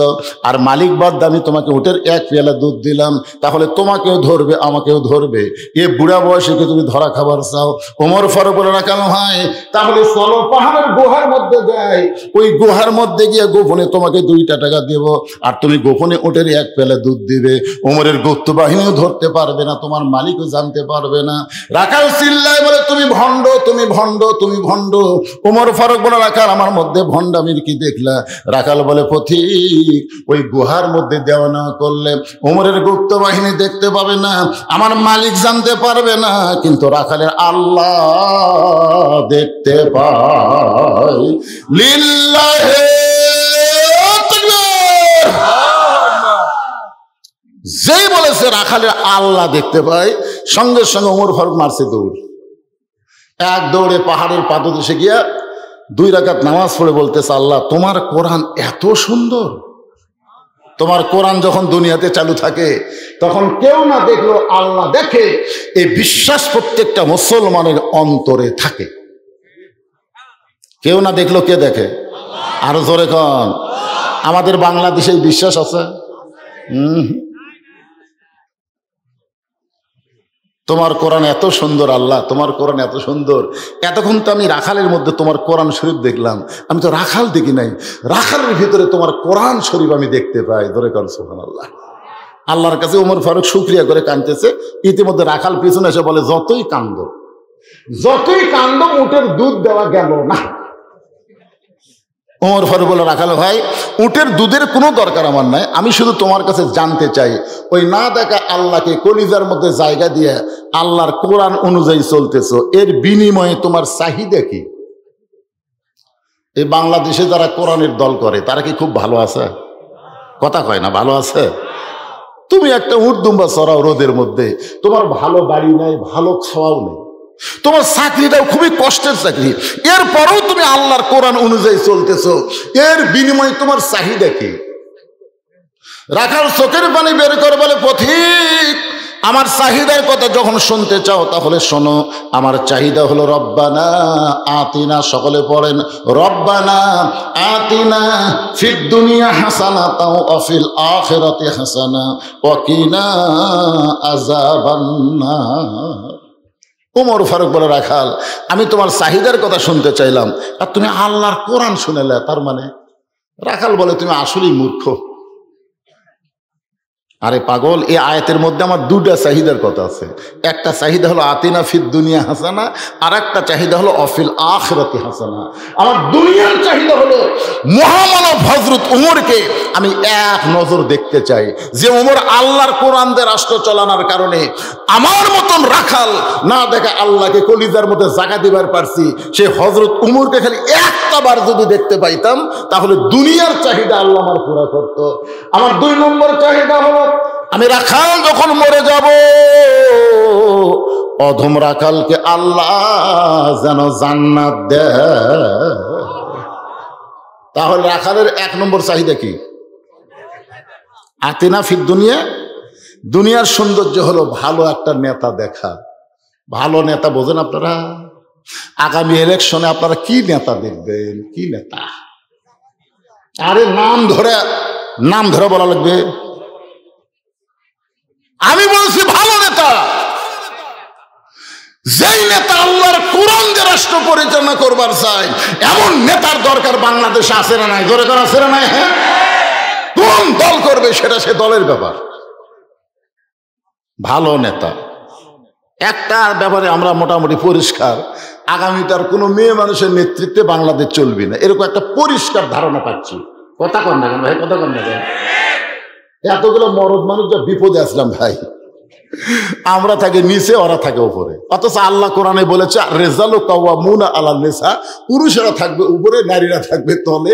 আর মালিক বাদ আমি তোমাকে উটের 1 পেয়ালা দুধ দিলাম, তাহলে তোমাকেও ধরবে আমাকেও ধরবে। এ বুড়া বয়সে কি তুমি ধরা খাবার চাও? ওমর ফারুক বলে রাখাল ভাই তাহলে চলো পাহাড়ের গুহার মধ্যে যাই, ওই গুহার মধ্যে গিয়ে গোপনে তোমাকে 2টা টাকা দেব, আর তুমি গোপনে উটের 1 পেয়ালা দুধ দিবে। ওমরের গুপ্ত বাহিনীও ধরতে পারবে না, তোমার মালিকও জানতে পারবে না। রাখাল চিল্লায় বলে তুমি ভণ্ড, তুমি ভণ্ড, তুমি ভণ্ড। ওমর ফারুক বলে রাখাল আমার মধ্যে ভণ্ডামির কি দেখলা? রাখাল বলে পথিক ওই গুহার মধ্যে দেওয়া না করলে ওমরের গুপ্ত বাহিনী দেখতে পাবে না, আমার মালিক জানতে পারবে না, কিন্তু রাখালের আল্লাহ দেখতে পায়। লিল্লাহে তাকবীর। যেই বলেছে রাখালের আল্লাহ দেখতে পায় সঙ্গে সঙ্গে ওমর ফারুক মারছে দৌড়। 1 দৌড়ে পাহাড়ের পাদদেশে গিয়া 2 রাকাত নামাজ পড়ে বলতেছে আল্লাহ তোমার কোরআন এত সুন্দর। তোমার কোরআন যখন দুনিয়াতে চালু থাকে তখন কেউ না দেখলো আল্লাহ দেখে, এই বিশ্বাস প্রত্যেকটা মুসলমানের অন্তরে থাকে। কেউ না দেখলো কে দেখে? আরো জোরে কন। আমাদের বাংলাদেশে বিশ্বাস আছে? তোমার কোরআন এত সুন্দর আল্লাহ, তোমার কোরআন এত সুন্দর। এতক্ষণ তো আমি রাখালের মধ্যে তোমার কোরআন শরীফ দেখলাম, আমি তো রাখাল দেখি নাই, রাখালের ভিতরে তোমার কোরআন শরীফ আমি দেখতে পাই। ধরে কর সুবহানাল্লাহ। আল্লাহর কাছে ওমর ফারুক শুকরিয়া করে কাঁদতেছে। ইতিমধ্যে রাখাল পিছনে এসে বলে যতই কান্দ উটের দুধ দেওয়া গেল না। ওমর ফারুক বলে রাখাল ভাই উটের দুধের কোনো দরকার আমার নাই, আমি শুধু তোমার কাছে জানতে চাই ওই না দেখা আল্লাহকে কলিজার মধ্যে জায়গা দিয়ে আল্লাহর কোরআন অনুযায়ী চলতেছো, এর বিনিময়ে তোমার চাহিদা কি? এই বাংলাদেশে যারা কোরআনের দল করে তারা কি খুব ভালো আছে? কথা কয় না ভালো আছে? তুমি একটা উট দুম্বা চড়াও রোদের মধ্যে, তোমার ভালো বাড়ি নাই, ভালো খাওয়াও নেই, তোমার চাকরিটাও খুবই কষ্টের চাকরি, এরপরেও তুমি আল্লাহর কোরআন অনুযায়ী চলতেছো, এর বিনিময়ে তোমার চাহিদা কি? রাখাল চোখের পানি বের করে বলে, পথিক আমার চাহিদার কথা যখন শুনতে চাও তাহলে শোনো, আমার চাহিদা হলো রব্বানা আতিনা, সকলে পড়েন রব্বানা আতিনা ফিদ দুনিয়া হাসানাতাও ওয়া ফিল আখিরাতি হাসানা ওয়া কিনা আযাবান্নার। ওমর ফারুক বলে, রাখাল আমি তোমার চাহিদার কথা শুনতে চাইলাম আর তুমি আল্লাহর কোরআন শুনেলে, তার মানে? রাখাল বলে, তুমি আসলেই মূর্খ। আরে পাগল, এই আয়াতের মধ্যে আমার দুটা চাহিদার কথা আছে। একটা চাহিদা হলো আতিনা ফিদ দুনিয়া হাসানা, আর একটা চাহিদা হলো অফিল আখিরাতি হাসানা। আমার দুনিয়ার চাহিদা হলো মহামানব হযরত উমরকে আমি এক নজর দেখতে চাই, যে উমর আল্লাহর কোরআন দিয়ে রাষ্ট্র চালানোর কারণে আমার মতন রাখাল না দেখা আল্লাহকে কলিজার মধ্যে জায়গা দিবার পারছি, সে হযরত উমরকে খালি একটা বার যদি দেখতে পাইতাম তাহলে দুনিয়ার চাহিদা আল্লাহ আমার পুরা করত। আমার 2 নম্বর চাহিদা হলো, আমি রাখাল যখন মরে যাব, অধম রাখালকে আল্লাহ যেন জান্নাত দেয়। তাহলে রাখালের 1 নম্বর চাহিদা কি? আতিনা ফিদ দুনিয়া। দুনিয়ার সৌন্দর্য হলো ভালো একটা নেতা দেখা। ভালো নেতা বোঝেন আপনারা? আগামী ইলেকশনে আপনারা কি নেতা দেখবেন? কি নেতা? আরে নাম ধরে বলা লাগবে। আমি বলছি ভালো নেতা, যেই নেতা আল্লাহর কোরআন দিয়ে রাষ্ট্র পরিচালনা করবার চাই, এমন নেতার দরকার বাংলাদেশে আছে না নাই? দরকার আছে না নাই? হ্যাঁ, কোন দল করবে সেটা সে দলের ব্যাপার। ভালো নেতা একটা ব্যাপারে আমরা মোটামুটি পরিষ্কার, আগামীতে আর কোনো মেয়ে মানুষের নেতৃত্বে বাংলাদেশ চলবে না, এরকম একটা পরিষ্কার ধারণা পাচ্ছি। কথা কন না কেন ভাই? কথা কন না কেন? এতগুলো মরদ মানুষ যা বিপদে আসলাম ভাই, আমরা থাকি নিচে, ওরা থাকে উপরে। অথচ আল্লাহ কোরআনে বলেছে রেজালু কাওয়ামুনা আলান নিসা, পুরুষেরা থাকবে উপরে, নারীরা থাকবে তলে।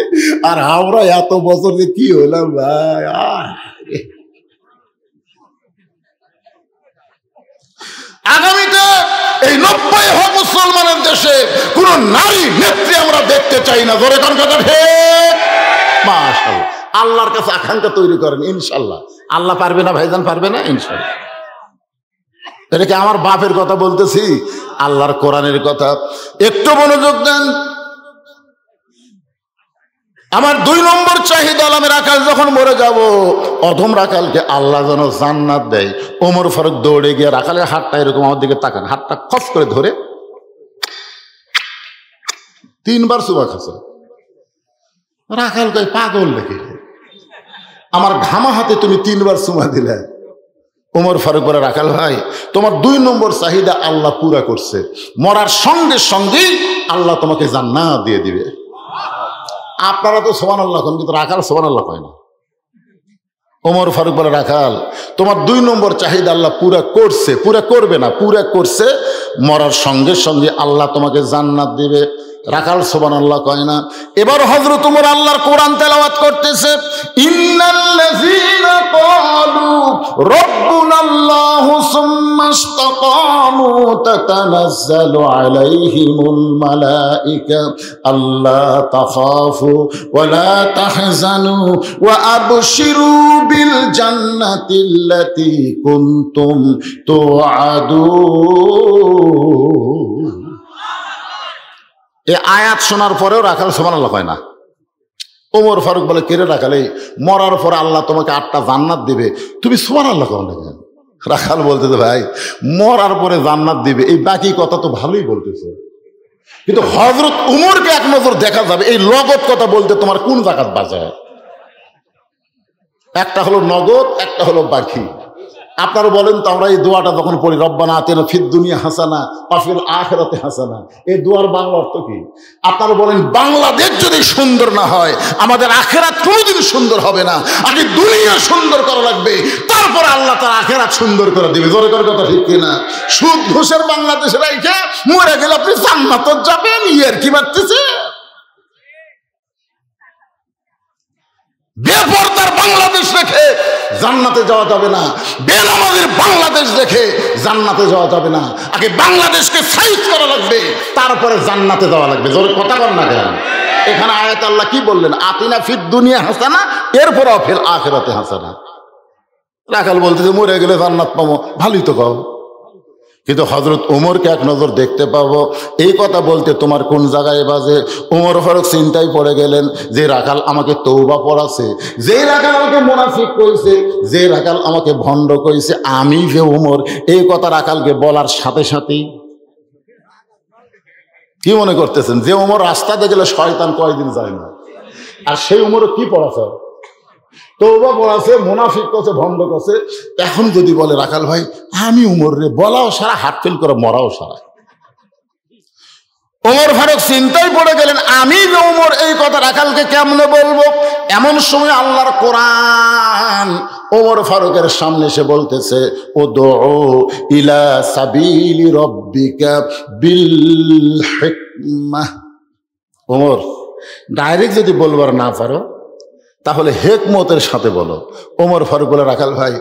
আর আমরা এত বছর যে কি হলাম ভাই। আগামীতে এই 90 মুসলমানের দেশে কোন নারী নেত্রী আমরা দেখতে চাই না। ধরে কোন কথা ঠিক? মাশাআল্লাহ, আল্লাহর কাছে আকাঙ্ক্ষা তৈরি করেন, ইনশাল্লাহ আল্লাহ পারবে না ভাইজান? পারবে না ইনশাল্লাহ। এটা কি আমার বাপের কথা বলতেছি? আল্লাহর কোরআনের কথা। একটু মনোযোগ দেন। আমার 2 নম্বর চাহিদা, আমি রাখাল যখন মরে যাব, অধম রাখালকে আল্লাহ যেন জান্নাত দেয়। ওমর ফারুক দৌড়ে গিয়ে রাখালের হাতটা এরকম আমার দিকে তাকান, হাতটা খস করে ধরে 3 বার চুমা খাচ্ছে। রাখাল কই, পাগল নাকি? আমার ঘামা হাতে তুমি 3 বার চুমা দিলে। ওমর ফারুক বলে, রাখাল ভাই তোমার 2 নম্বর চাহিদা আল্লাহ পুরা করছে, মরার সঙ্গে সঙ্গেই আল্লাহ তোমাকে জান্নাত দিয়ে দিবে। আপনারা তো সুবহানাল্লাহ কোন, কিন্তু রাখাল সুবহানাল্লাহ কয় না। ওমর ফারুক বলে, রাখাল তোমার 2 নম্বর চাহিদা আল্লাহ পুরা করছে, পুরা করবে না, পুরা করছে, মরার সঙ্গে সঙ্গে আল্লাহ তোমাকে জান্নাত দিবে। রাখাল সুবহানাল্লাহ কয় না। এবার হযরত ওমর আল্লাহর কোরআন তেলাওয়াত করতেছে, ইন্নাল্লাযীনা ক্বালু রাব্বুনাল্লাহু সুম্মা ইসতাকামু তাতানাজ্জালু আলাইহিমুল মালায়েকা আল্লা তাখাফু ওয়া লা তাহজানু ওয়া আবশিরু বিল জান্নাতিল্লাতী কুনতুম তুআদুন। এই আয়াত শোনার পরেও রাখাল সুবহানাল্লাহ কয় না। ওমর ফারুক বলে, কে রে রাখাল, এই মরার পরে আল্লাহ তোমাকে 8টা জান্নাত দিবে, তুমি সুবহানাল্লাহ কও না কেন? রাখাল বলতেছে, ভাই মরার পরে জান্নাত দিবে, এই বাকি কথা তো ভালোই বলতেছে, কিন্তু হযরত উমরকে 1 নজর দেখা যাবে, এই নগদ কথা বলতে তোমার কোন জাকাত বাজায়? একটা হলো নগদ, একটা হলো বাকি। আপনারা বলেন তো, আমরা এই দোয়াটা যখন পড়ি, রব্বানা আতিনা ফিদ দুনিয়া হাসানা ওয়া ফিল আখিরাতি হাসানা, এই দোয়ার বাংলা অর্থ কি? আপনারা বলেন, বাংলাদেশ যদি সুন্দর না হয় আমাদের আখিরাত কোনোদিন সুন্দর হবে না। আগে দুনিয়া সুন্দর করা লাগবে, তারপর আল্লাহ তার আখিরাত সুন্দর করে দিবে। জোরে করে কথা ঠিক কিনা? সুদ ঘুষের বাংলাদেশে রাইখা মরে গেলে আপনি জান্নাত যাবেন, ইয়ার কি বাড়তেছে? বেপরদার বাংলাদেশ রেখে জান্নাতে যাওয়া যাবে না, বেনামাজির বাংলাদেশ দেখে জান্নাতে যাওয়া যাবে না। আগে বাংলাদেশকে সাইজ করা লাগবে, তারপরে জান্নাতে যাওয়া লাগবে। জোরে কথা বল না কেন? এখানে আয়াত আল্লাহ কি বললেন? আতিনা ফিদ দুনিয়া হাসানা, এরপরে ফিল আখিরাতে হাসানা। রাখাল বলতেছে মরে গেলে জান্নাত পাবো, ভালোই তো কও। কিন্তু হযরত ওমরকে এক নজর দেখতে পাবো, এই কথা বলতে তোমার কোন জায়গায় বাজে? ওমর ফারুক চিন্তায় পড়ে গেলেন, যে রাখাল আমাকে তওবা পড়াছে, যে রাখাল আমাকে মুনাফিক কইছে, যে রাখাল আমাকে ভণ্ড কইছে, আমি যে ওমর, এই কথা রাখালকে বলার সাথে সাথেই কি মনে করতেছেন? যে ওমর রাস্তাতে গেলে শয়তান কয়দিন যায় না, আর সেই ওমর কি পড়াছে? তওবা পড়াছে, মুনাফিক করছে, ভণ্ড করছে। এখন যদি বলে রাখাল ভাই আমি উমর রে, বলাও সারা, হাত ফেল করে মরাও সারা। ওমর ফারুক চিন্তায় পড়ে গেলেন, আমি যে উমর, এই কথা রাখালকে কেমনে বলবো? এমন সময় আল্লাহর কোরআন ওমর ফারুকের সামনে এসে বলতেছে, উদউ ইলা সাবিলি রব্বিকা বিল হিকমাহ। ওমর, ডাইরেক্ট যদি বলবার না পারো তাহলে হেকমতের সাথে বলো। ওমর ফারুক বলে, রাখাল ভাই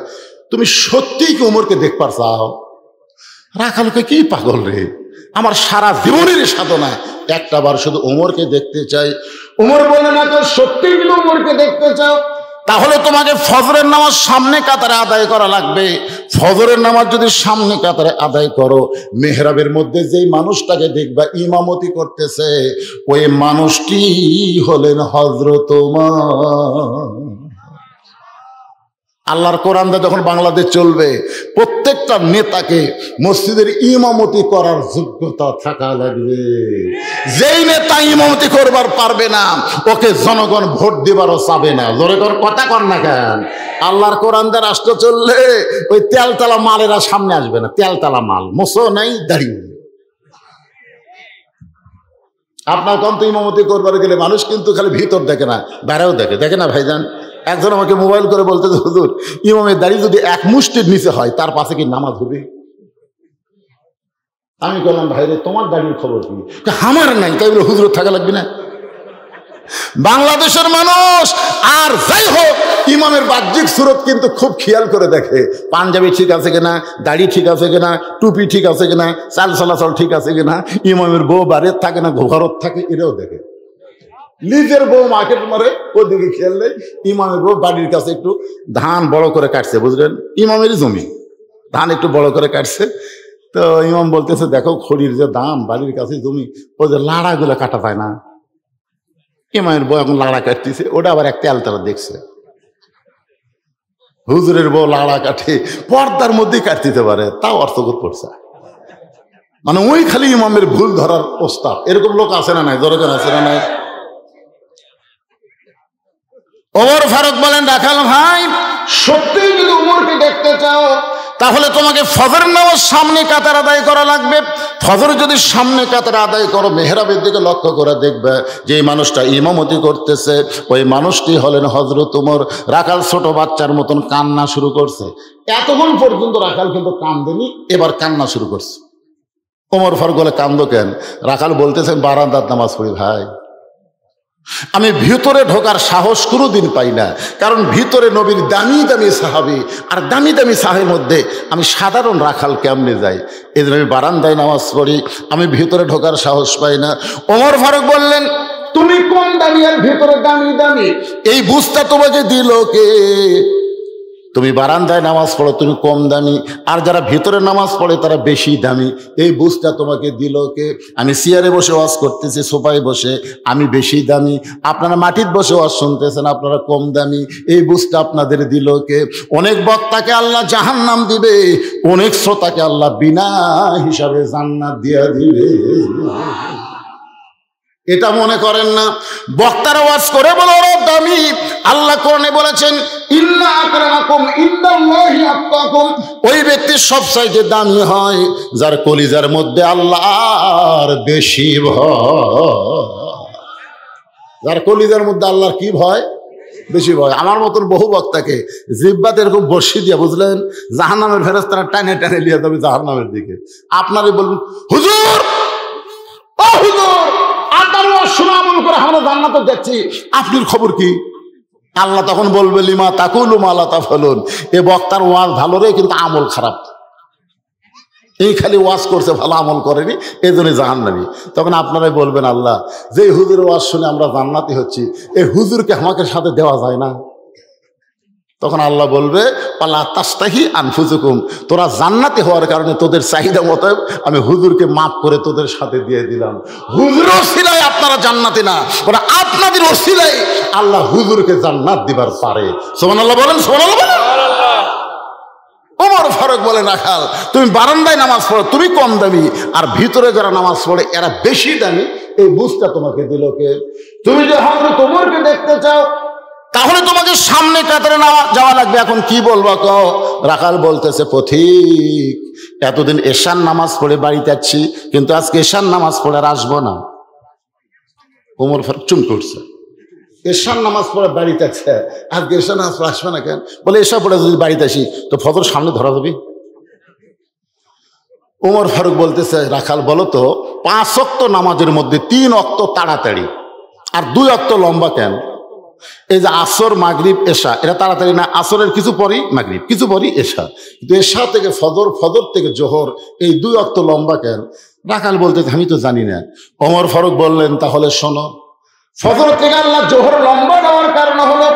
তুমি সত্যিই কি ওমরকে দেখবার চাও? রাখালকে কি পাগল রে, আমার সারা জীবনের সাধনা একটা বার শুধু ওমরকে দেখতে চাই। ওমর বলে, না তো সত্যিই কি ওমরকে দেখতে চাও? তাহলে তোমাকে ফজরের নামাজ সামনে কাতারে আদায় করা লাগবে। ফজরের নামাজ যদি সামনে কাতারে আদায় করো, মেহরাবের মধ্যে যেই মানুষটাকে দেখবা ইমামতি করতেছে, ওই মানুষটি হলেন হযরত ওমর। আল্লাহর কোরআনটা যখন বাংলাদেশ চলবে, প্রত্যেকটা নেতাকে মসজিদের ইমামতি করার যোগ্যতা থাকা লাগবে। যেই নেতা ইমামতি করবার পারবে না, ওকে জনগণ ভোট দিবারও চাবে না। জোরে কর কথা কর না কেন? আল্লাহর কোরআন দিয়ে রাষ্ট্র চললে ওই তেলতলা মালেরা সামনে আসবে না। তেলতলা মাল, মোসো নাই, দাঁড়িয়ে। আপনার কন্ত ইমামতি করবার গেলে মানুষ কিন্তু খালি ভিতর দেখে না, বাইরেও দেখে। দেখে না ভাইজান? একজন আমাকে মোবাইল করে বলতে, হুজুর ইমামের দাড়ি যদি এক মুষ্টির নিচে হয়, তার পাশে কি নামাজ হবে? আমি বললাম, ভাইরে তোমার দাড়ির খবর কি? আমার নাই। তাই বলে হুজুর থাকা লাগবে না? বাংলাদেশের মানুষ আর যাই হোক, ইমামের বাহ্যিক সুরত কিন্তু খুব খেয়াল করে দেখে। পাঞ্জাবি ঠিক আছে কিনা, দাড়ি ঠিক আছে কিনা, টুপি ঠিক আছে কিনা, চাল চলাচল ঠিক আছে কিনা, ইমামের বউ বাড়ির থাকে না ঘরত থাকে, এটাও দেখে। নিজের বউ মার্কেট মারে, ওদিকে খেয়াল নেই। ইমামের বউ বাড়ির কাছে একটু ধান বড় করে কাটছে, বুঝলেন? ইমামেরই জমি, ধান একটু বড় করে কাটছে। তো ইমাম বলতেছে, দেখো খড়ির যে দাম, বাড়ির কাছে জমি, ওই যে লাড়াগুলো কাটা যায় না। ইমামের বউ এখন লাড়া কাটতেছে, ওটা আবার একটা আলতারা দেখছে। হুজুরের বউ লাড়া কাটে, পর্দার মধ্যেই কাটতে পারে, তাও অর্থকর পড়ছে। মানে ওই খালি ইমামের ভুল ধরার প্রস্তাব। এরকম লোক আছে না নাই? দরকার আছে না নাই? ওমর ফারুক বলেন, রাখাল ভাই সত্যিই যদি ওমরকে দেখতে চাও, তাহলে তোমাকে ফজর নামাজ সামনে কাতার আদায় করা লাগবে। ফজর যদি সামনে কাতারে আদায় করো, মেহরাবের দিকে লক্ষ্য করে দেখবে যে এই মানুষটা ইমামতি করতেছে, ওই মানুষটি হলেন হযরত ওমর। রাখাল ছোট বাচ্চার মতন কান্না শুরু করছে। এতক্ষণ পর্যন্ত রাখাল কিন্তু কান্দেনি, এবার কান্না শুরু করছে। ওমর ফারুক বলে, কান্দো কেন? রাখাল বলতেছেন, বারান্দার নামাজ পড়ি ভাই, আমি ভিতরে ঢোকার সাহস কোনোদিন পাই না। কারণ ভিতরে নবীর দামি দামি সাহাবী, আর দামি দামি সাহাবের মধ্যে আমি সাধারণ রাখাল কেমনে যাই? এই জন্য আমি বারান্দায় নামাজ পড়ি, আমি ভিতরে ঢোকার সাহস পাই না। ওমর ফারুক বললেন, তুমি কোন দামি আর ভিতরে দামি দামি, এই বুঝটা তোমাকে দিল কে? তুমি বারান্দায় নামাজ পড়ো, তুমি কম দামি, আর যারা ভিতরে নামাজ পড়ে তারা বেশি দামি, এই বুঝটা তোমাকে দিল কে? আমি চেয়ারে বসে ওয়াজ করতেছি, সোফায় বসে, আমি বেশি দামি। আপনারা মাটির বসে ওয়াজ শুনতেছেন, আপনারা কম দামি, এই বুঝটা আপনাদের দিল কে? অনেক বক্তাকে আল্লাহ জাহান্নাম দিবে, অনেক শ্রোতাকে আল্লাহ বিনা হিসাবে জান্নাত দিয়া দিবে। এটা মনে করেন না। বক্তারা ওয়াজ করে বলে ওরা দামি। আল্লাহ কোরআনে বলেছেন, ইন্না আকরামাকুম ইনদাল্লাহি আতকাকুম। ওই ব্যক্তি সবচাইতে দামি হয় যার কলিজার মধ্যে আল্লাহর বেশি ভয়। যার কলিজার মধ্যে আল্লাহর কি ভয়? বেশি ভয়। আমার মতন বহু বক্তাকে জিব্বাতে এরকম বসিয়ে দিয়া, বুঝলেন, জাহান্নামের ফেরেশতারা টানে টানে নিয়ে যাবে জাহান্নামের দিকে। আপনারই বলবেন, হুজুর ও হুজুর, আমরা জান্নাতে যাচ্ছি, আপনার খবর কি? আল্লাহ তখন বলবে লিমা তাকুলু মা লা তাফআলুন, এ বক্তার ওয়াজ ভালো রে কিন্তু আমল খারাপ, এই খালি ওয়াজ করছে ভালো আমল করেনি, এই জন্য জাহান্নামী। তখন আপনারাই বলবেন আল্লাহ যে হুজুর ওয়াজ শুনে আমরা জান্নাতি হচ্ছি, এই হুজুরকে আমাকে সাথে দেওয়া যায় না? তখন আল্লাহ বলবে পালা তাস্তাহি আনফুসুকুম, তোরা জান্নাতি হওয়ার কারণে তোদের চাহিদা মতো আমি হুজুরকে মাফ করে তোদের সাথে দিয়ে দিলাম। হুজুর ওসিলায় আপনারা জান্নাতি না, ওরা আপনাদের ওসিলায় আল্লাহ হুজুরকে জান্নাত দিবার পারে। সুবহানাল্লাহ বলেন, সুবহানাল্লাহ বলেন। ওমর ফারুক বলে রাখাল তুমি বারান্দায় নামাজ পড়ো তুমি কম দামি, আর ভিতরে যারা নামাজ পড়ে এরা বেশি দামি, এই বুঝটা তোমাকে দিল কে? তুমি যে হযরত ওমরকে দেখতে চাও তাহলে তোমাকে সামনে কাতারে যাওয়া লাগবে। এখন কি বলবো কও? রাখাল বলতেছে পথিক এতদিন এশার নামাজ পড়ে বাড়িতে যাচ্ছি, কিন্তু আজকে এশার নামাজ পড়ে আর আসবো না। ওমর ফারুক চুপ করছে, এশার নামাজ পড়ে বাড়িতে আছে, আজকে এশার নামাজ পড়ে আসবে না কেন? বলে এশা পড়ে যদি বাড়িতে আসি তো ফজর সামনে ধরা যাবে। ওমর ফারুক বলতেছে রাখাল বলো তো 5 ওয়াক্ত নামাজের মধ্যে 3 ওয়াক্ত তাড়াতাড়ি আর 2 ওয়াক্ত লম্বা কেন? এই যে আসর মাগরিব এশা এটা তাড়াতাড়ি না, আসরের কিছু পরই মাগরিব কিছু পরই এশা, কিন্তু এশা থেকে ফজর, ফজর থেকে জোহর, এই 2 ওয়াক্ত লম্বা কেন? রাখাল বলতে আমি তো জানি না। ওমর ফারুক বললেন তাহলে শোনো, ফজর থেকে আল্লাহ জোহর লম্বা দেওয়ার কারণ হলো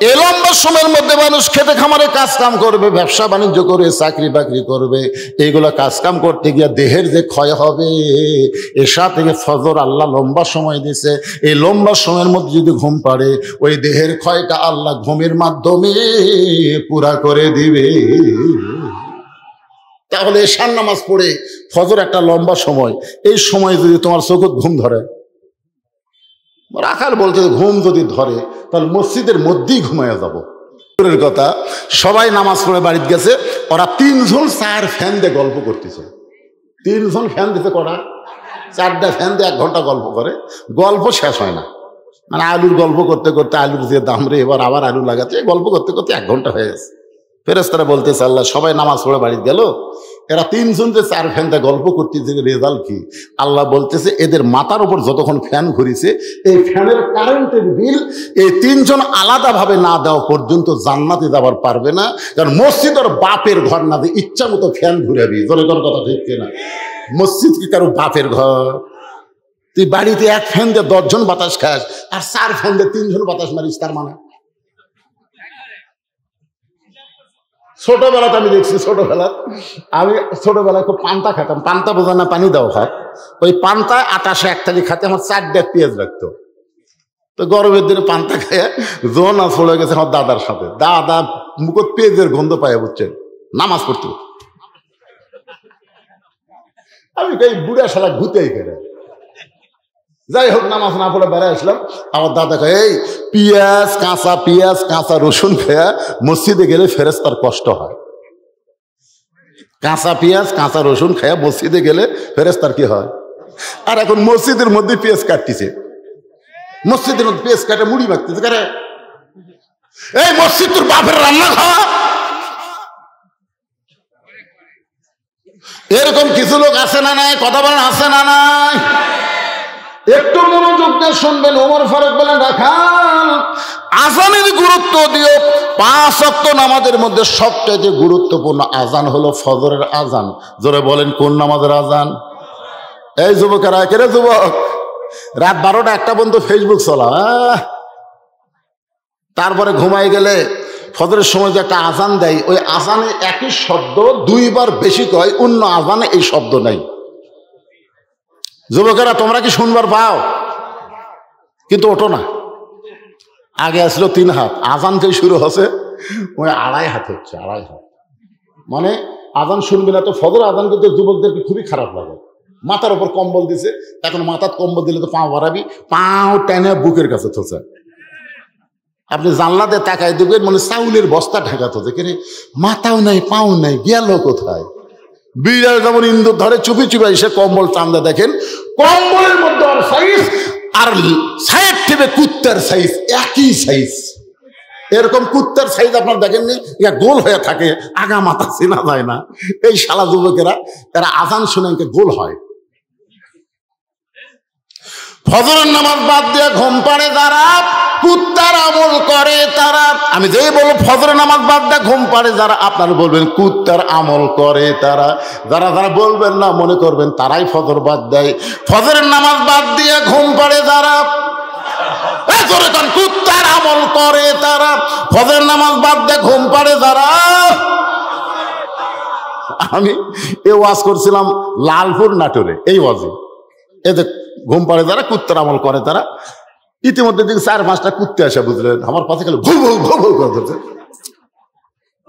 এই লম্বা সময়ের মধ্যে মানুষ খেতে খামারে কাজ কাম করবে, ব্যবসা বাণিজ্য করবে, চাকরি বাকরি করবে, এইগুলা কাজ কাম করতে গিয়ে দেহের যে ক্ষয় হবে, এশা থেকে ফজর আল্লাহ লম্বা সময় দিছে, এই লম্বা সময়ের মধ্যে যদি ঘুম পাড়ে ওই দেহের ক্ষয়টা আল্লাহ ঘুমের মাধ্যমে পুরা করে দিবে। তাহলে এশার নামাজ পড়ে ফজর একটা লম্বা সময়, এই সময় যদি তোমার চোখে ঘুম ধরে, রাখাল বলতে ঘুম যদি ধরে তাহলে মসজিদের মধ্যেই ঘুমাইয়া যাব। কথা সবাই নামাজ পড়ে বাড়িতে গেছে, ওরা 3 জন 4 ফ্যান দিয়ে গল্প করতেছে। 3 জন ফ্যান দিতে করা 4টা ফ্যান দিয়ে 1 ঘন্টা গল্প করে, গল্প শেষ হয় না। মানে আলুর গল্প করতে করতে আলুর যে দাম রে এবার আবার আলু লাগাচ্ছে, গল্প করতে করতে 1 ঘন্টা হয়ে গেছে। ফেরেশতারা বলতেছে আল্লাহ সবাই নামাজ পড়ে বাড়িতে গেল, এরা 3 জন যে 4 ফ্যানটা গল্প করতেছে, রেজাল্ট কি? আল্লাহ বলতেছে এদের মাথার উপর যতক্ষণ ফ্যান ঘুরিছে এই ফ্যানের কারেন্টের বিল এই 3 জন আলাদা ভাবে না দেওয়া পর্যন্ত জান্নাতে যাবার পারবে না। কারণ মসজিদ ওর বাপের ঘর না, যে ইচ্ছা মতো ফ্যান ঘুরাবি। জোরে কোন কথা ঠিক কিনা? মসজিদ কি কারো বাপের ঘর? তুই বাড়িতে 1 ফ্যান দিয়ে 10 জন বাতাস খাস আর 4 ফ্যান দিয়ে 3 জন বাতাস মারিস, তার মানে? ছোটবেলাতে আমি দেখছি, আমি ছোটবেলায় খুব পান্তা খেতাম, পান্তা বোঝা না পানি দাও ভাত, ওই পান্তায় 28 একতালি খাতে আমার 4 পেঁয়াজ লাগতো। তো গরমের দিনে পান্তা খেয়ে জোনা পড়ে গেছে আমার দাদার সাথে, দাদা মুখত পেঁয়াজের গন্ধ পায়, বুঝছেন, নামাজ পড়তে। আমি এই বুড়া শালা ঘুতেই করে, যাই হোক নামাজ না পড়ে বেড়ায় আসলাম। আমার দাদা কয় এই পেঁয়াজ কাঁচা রসুন খেয়া মসজিদে গেলে ফেরেশতার কষ্ট হয়। কাঁচা পেঁয়াজ কাঁচা রসুন খেয়া মসজিদে গেলে ফেরেশতার কি হয়? আর এখন মসজিদের মধ্যে পেঁয়াজ কাটতেছে, মসজিদের মধ্যে পেঁয়াজ কাটে মুড়ি মাখতেছে। কারে এই মসজিদ তোর বাপের রান্না খাওয়া? এরকম কিছু লোক আছে না নাই? কথা বলেন আছে না নাই? একটু মনোযোগ দিয়ে শুনবেন। ওমর ফারুক বলেন রাখাল আজানের গুরুত্ব দিও। 5 ওয়াক্ত নামাজের মধ্যে সবচেয়ে গুরুত্বপূর্ণ আজান হলো ফজরের আজান। জোরে বলেন কোন নামাজের আজান? এই যুবকেরা, কে রে যুবক, রাত 12টা 1টা পর্যন্ত ফেসবুক চলা, তারপরে ঘুমাই গেলে ফজরের সময় যে একটা আজান দেয়, ওই আজানে একই শব্দ 2 বার বেশি কয়, অন্য আজানে এই শব্দ নাই। যুবকেরা তোমরা কি শুনবার পাও? কিন্তু ওঠো না। আগে আসলো 3 হাত, আজান যে শুরু হচ্ছে ওই 2.5 হাত হচ্ছে, 2.5 হাত। মানে আজান শুনবে না তো ফজর আজান করতে যুবকদেরকে খুবই খারাপ লাগে। মাথার উপর কম্বল দিছে, এখন মাথার কম্বল দিলে তো পা বাড়াবি, পাও টেনে বুকের কাছে থোছে। আপনি জানলাতে তাকায় দেখবেন মানে চাউলের বস্তা ঢাকাতে হচ্ছে, কিন্তু মাথাও নাই পাও নাই, গেল কোথায়? বিড়াল যেমন ইন্দুর ধরে চুপি চুপি এসে কম্বল টানলে দেখেন কম্বলের মধ্যে আর সাইজ আর সাইড থেকে কুত্তার সাইজ একই সাইজ। এরকম কুত্তার সাইজ আপনার দেখেননি, ইয়া গোল হয়ে থাকে, আগা মাথা চেনা যায় না। এই শালা যুবকেরা তারা আজান শুনে গোল হয়। ফজরের নামাজ বাদ দিয়ে ঘুম পাড়ে যারা কুত্তার আমল করে তারা, আমি যেই বলবো ফজরের নামাজ বাদ দিয়ে ঘুম পাড়ে যারা, আপনারা বলবেন কুত্তার আমল করে তারা। যারা যারা বলবেন না মনে করবেন তারাই ফজর বাদ দেয়। ফজরের নামাজ বাদ দিয়ে ঘুম পাড়ে যারা কুত্তার আমল করে তারা, ফজরের নামাজ বাদ দিয়ে ঘুম পাড়ে যারা। আমি এ ওয়াজ করছিলাম লালপুর নাটোরে, এই ওয়াজে এদের ঘুম পাড়ে যারা কুত্তার আমল করে তারা। ইতিমধ্যে দিকে 4-5টা কুত্তে আসে, বুঝলেন, আমার পাশে গেল ভৌ ভৌ ভৌ ভৌ করে ধরছে।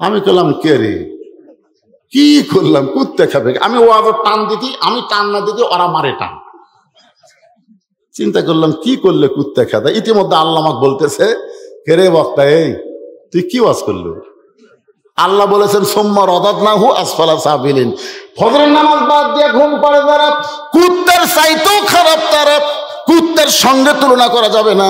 আমি করলাম কে রে, কি করলাম, কুত্তে খাবে। আমি ওয়াজের টান দিতি, আমি টান না দিতি ওরা মারে টান। চিন্তা করলাম কি করলে কুত্তে খাবে। ইতিমধ্যে আল্লাহ আমাকে বলতেছে, কে রে বক্তা, এই তুই কি ওয়াজ করলো? আল্লাহ বলেছেন সুম্মা রাদাদনাহু আসফালা সাফিলিন, ফজরের নামাজ বাদ দিয়ে ঘুম পাড়ে যারা কুত্তার চাইতেও খারাপ তারা। কুত্তার সঙ্গে তুলনা করা যাবে না,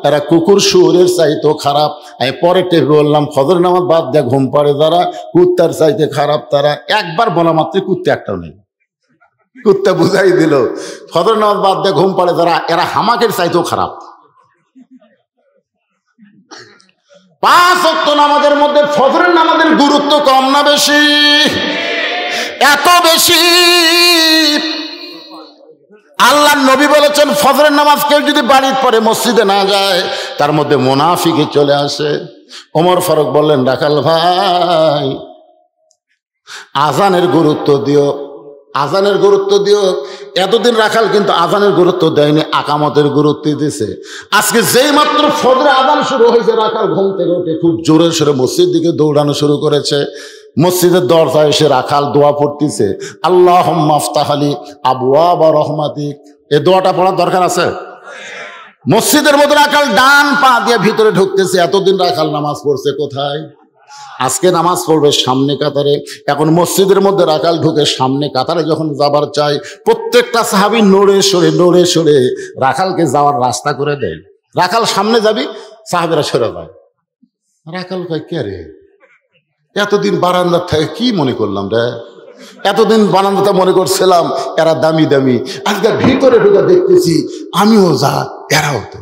এরা কুকুর শুয়োরের চাইতেও খারাপ। আমি পরে টের বললাম ফজরের নামাজ বাদ দিয়ে ঘুম পাড়ে যারা কুত্তার চাইতে খারাপ তারা। একবার বলা মাত্র কুত্তে একটাও নেই। কুত্তা বুঝাই দিল ফজরের নামাজ বাদ দিয়ে ঘুম পাড়ে যারা এরা হামাকের চাইতেও খারাপ। 5 ওয়াক্ত নামাজের মধ্যে ফজরের নামাজের গুরুত্ব কম না বেশি? এত বেশি। আল্লাহর নবী বলেছেন ফজরের নামাজ কেউ যদি বাড়ির পরে মসজিদে না যায় তার মধ্যে মুনাফিকি চলে আসে। ওমর ফারুক বললেন, রাখাল ভাই আজানের গুরুত্ব দিও, আজানের গুরুত্ব দিও। এতদিন রাখাল কিন্তু আজানের গুরুত্ব দেয়নি, আকামতের গুরুত্ব দিয়েছে। আজকে যেই মাত্র ফজরে আজান শুরু হয়েছে রাখাল ঘুম থেকে উঠে খুব জোরে সোরে মসজিদ দিকে দৌড়ানো শুরু করেছে। মসজিদের দরজায় এসে রাখাল দোয়া পড়তেছে, আল্লাহুম্মা আফতাহ লি আবওয়াবা রহমাতিক। এই দোয়াটা পড়ার দরকার আছে? মসজিদের মধ্যে রাখাল ডান পা দিয়ে ভিতরে ঢুকতেছে। এতদিন রাখাল নামাজ পড়ছে কোথায়? আজকে নামাজ পড়বে সামনে কাতারে। এখন মসজিদের মধ্যে রাখাল ঢুকে সামনে কাতারে যখন যাবার চাই, প্রত্যেকটা সাহাবী নড়ে সরে রাখালকে যাওয়ার রাস্তা করে দেয়। রাখাল সামনে যাবি, সাহাবীরা সরে যায়। রাখাল কয়, কে রে, এতদিন বারান্দার থেকে কি মনে করলাম রে? এতদিন বারান্দাতে মনে করছিলাম এরা দামি দামি, আজকে ভিতরে ঢুকে দেখতেছি আমিও যা এরাও তো।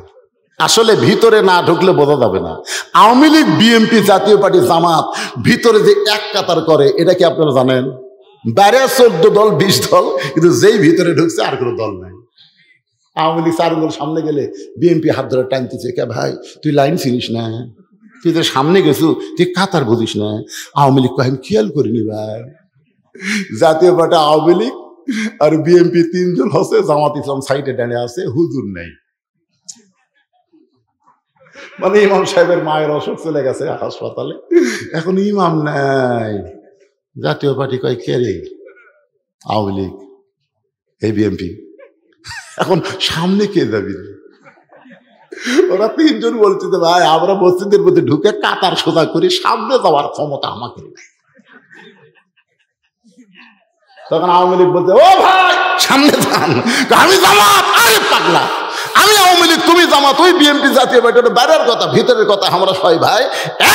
আসলে ভিতরে না ঢুকলে বোঝা যাবে না। আওয়ামী লীগ, বিএনপি, জাতীয় পার্টি, জামাত ভিতরে যে এক কাতার করে এটা কি আপনারা জানেন? বাইরে 14 দল 20 দল, কিন্তু যেই ভিতরে ঢুকছে আর কোনো দল নাই। আওয়ামী লীগ 4 দল সামনে গেলে বিএনপি হাত ধরে টানতেছে, কে ভাই তুই লাইন চিনিস না, তুই তো সামনে গেছু, তুই কাতার বুঝিস না। আওয়ামী লীগ কহেন খেয়াল করিনি ভাই। জাতীয় পার্টি আওয়ামী লীগ আর বিএনপি 3 জন হচ্ছে, জামাত ইসলাম সাইডে ডানে আছে, হুজুর নেই। মানে ইমাম সাহেবের মায়ের অসুখ চলে গেছে হাসপাতালে, এখন ইমাম নাই। জাতীয় পার্টি কয়, কে রে? আওয়ামী লীগ, এই বিএনপি। এখন সামনে কে যাবি? ওরা 3 জন বলছে যে ভাই আমরা মসজিদের মধ্যে ঢুকে কাতার সোজা করি, সামনে যাওয়ার ক্ষমতা আমাকে। তখন আওয়ামী লীগ বলছে, ও ভাই সামনে যান। আমি জামাত, আরে পাগলা, আমি আওয়ামী লীগ, তুমি জামাত, ওই বিএনপি, জাতীয় পার্টি, বাইরের কথা ভিতরের কথা। আমরা সবাই ভাই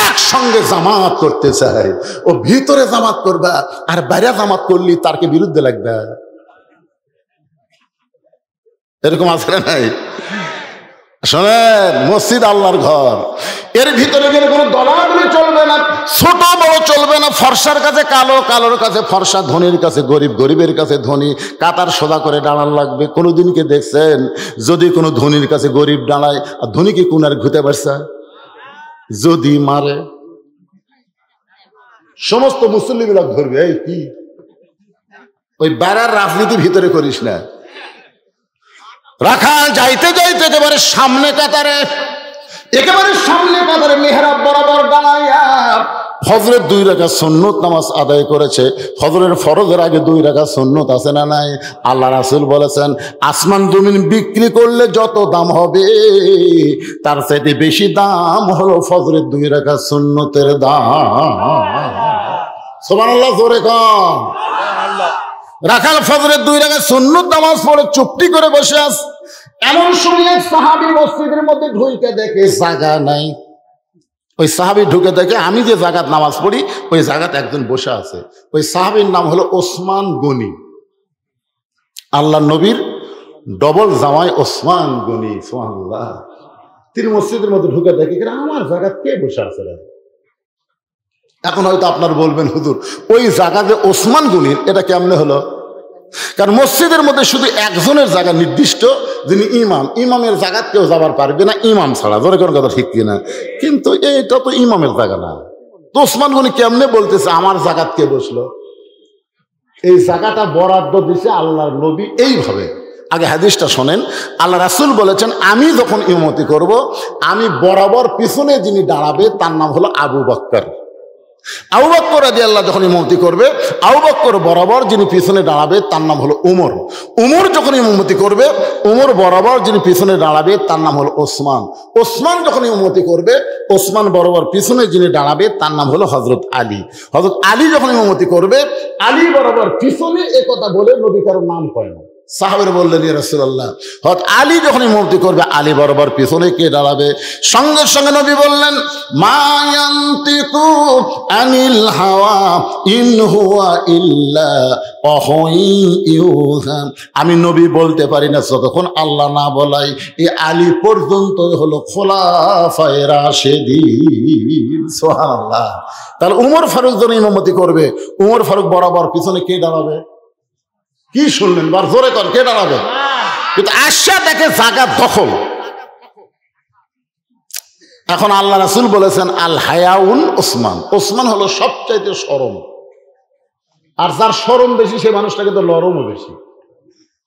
একসঙ্গে জামাত করতে চাই। ও ভিতরে জামাত করবা আর বাইরে জামাত করলি তারকে বিরুদ্ধে লাগবে, এরকম আছে না নাই? শোনেন, মসজিদ আল্লাহর ঘর, এর ভিতরে গেলে কোনো দলাদলি চলবে না, ছোট বড় চলবে না। ফর্সার কাছে কালো, কালোর কাছে ফর্সা, ধনীর কাছে গরিব, গরিবের কাছে ধনী। কাতার সোজা করে দাঁড়ানো লাগবে। কোনোদিনকে দেখছেন যদি কোনো ধনীর কাছে গরিব দাঁড়ায় আর ধনীকে কোন আর ঘুরতে পারছে? যদি মারে সমস্ত মুসল্লি মিলাক ধরবে, এই কি ওই বেড়ার রাজনীতি ভিতরে করিস না। রাখাল যাইতে যাইতে একেবারে সামনে কাতারে, একেবারে সামনে কাতারে মেহরাব বরাবর দাঁড়াইয়া ফজরের 2 রাকাত সুন্নত নামাজ আদায় করেছে। ফজরের ফরজের আগে 2 রাকাত সুন্নত আছে না নাই? আল্লাহ রাসূল বলেছেন আসমান জমিন বিক্রি করলে যত দাম হবে তার চাইতে বেশি দাম হলো ফজরের 2 রাকাত সুন্নতের দাম। সুবহানাল্লাহ, জোরে কম। রাখাল ফজরের 2 রাকাত সুন্নত নামাজ পড়ে চুপটি করে বসে আছে। এমন সময় এক সাহাবী মসজিদের মধ্যে ঢুকে দেখে জায়গা নাই। ওই সাহাবী ঢুকে দেখে আমি যে জায়গাত নামাজ পড়ি ওই জায়গাতে একজন বসে আছে। ওই সাহাবীর নাম হলো ওসমান গনি। আল্লাহ নবীর ডবল জামাই ওসমান গনি, সুবহানাল্লাহ। তিনি মসজিদের মধ্যে ঢুকে দেখে আমার জায়গা কে বসে আছে রে? এখন হয়তো আপনার বলবেন হুজুর ওই জায়গাতে ওসমান গনির এটা কেমনে হলো? কারণ মসজিদের মধ্যে শুধু একজনের জায়গা নির্দিষ্ট, যিনি ইমাম। ইমামের জায়গা কেউ যাবার পারবে না ইমাম ছাড়া, ধরে কোন কথা ঠিক কিনা? কিন্তু এটা তো ইমামের জায়গা না, তো ওসমান গনি কেমনে বলতেছে আমার জায়গা কে বসলো? এই জায়গাটা বরাদ্দ দিছে আল্লাহর নবী এইভাবে। আগে হাদিসটা শোনেন, আল্লাহ রাসূল বলেছেন আমি যখন ইমামতি করব, আমি বরাবর পিছনে যিনি দাঁড়াবে তার নাম হলো আবু বকর। আবু বকর রাদিয়াল্লাহু যখন ইমামতি করবে, আবু বকর বরাবর যিনি পিছনে দাঁড়াবে তার নাম হলো উমর। উমর যখন ইমামতি করবে, উমর বরাবর যিনি পিছনে দাঁড়াবে তার নাম হলো ওসমান। ওসমান যখন ইমামতি করবে, ওসমান বরাবর পিছনে যিনি দাঁড়াবে তার নাম হলো হযরত আলী। হযরত আলী যখন ইমামতি করবে, আলী বরাবর পিছনে এ কথা বলে নবী কারোর নাম কয় না। সাহাবারা বললেন ইয়া রাসূলুল্লাহ, হযরত আলী যখন ইমামতি করবে আলী বরাবর পিছনে কে দাঁড়াবে? সঙ্গে সঙ্গে নবী বললেন মা ইয়ান্তিকু আনিল হাওয়া ইন হুয়া ইল্লা ওয়াহয়ুন ইউহা। আমি নবী বলতে পারি না যতক্ষণ আল্লাহ না বলাই। এই আলী পর্যন্ত হলো খোলাফায়ে রাশেদিন, সুবহানাল্লাহ। তাহলে উমর ফারুক যখন ইমামতি করবে, উমর ফারুক বরাবর পিছনে কে দাঁড়াবে? কি শুনলেন? বার জোরে কর, কে দাঁড়াবে? কিন্তু আশা দেখে জায়গা দখল। এখন আল্লাহ রাসূল বলেছেন আল হায়াউন ওসমান। ওসমান হলো সবচাইতে শরম, আর যার শরম বেশি সে মানুষটাকে তো লরমও বেশি।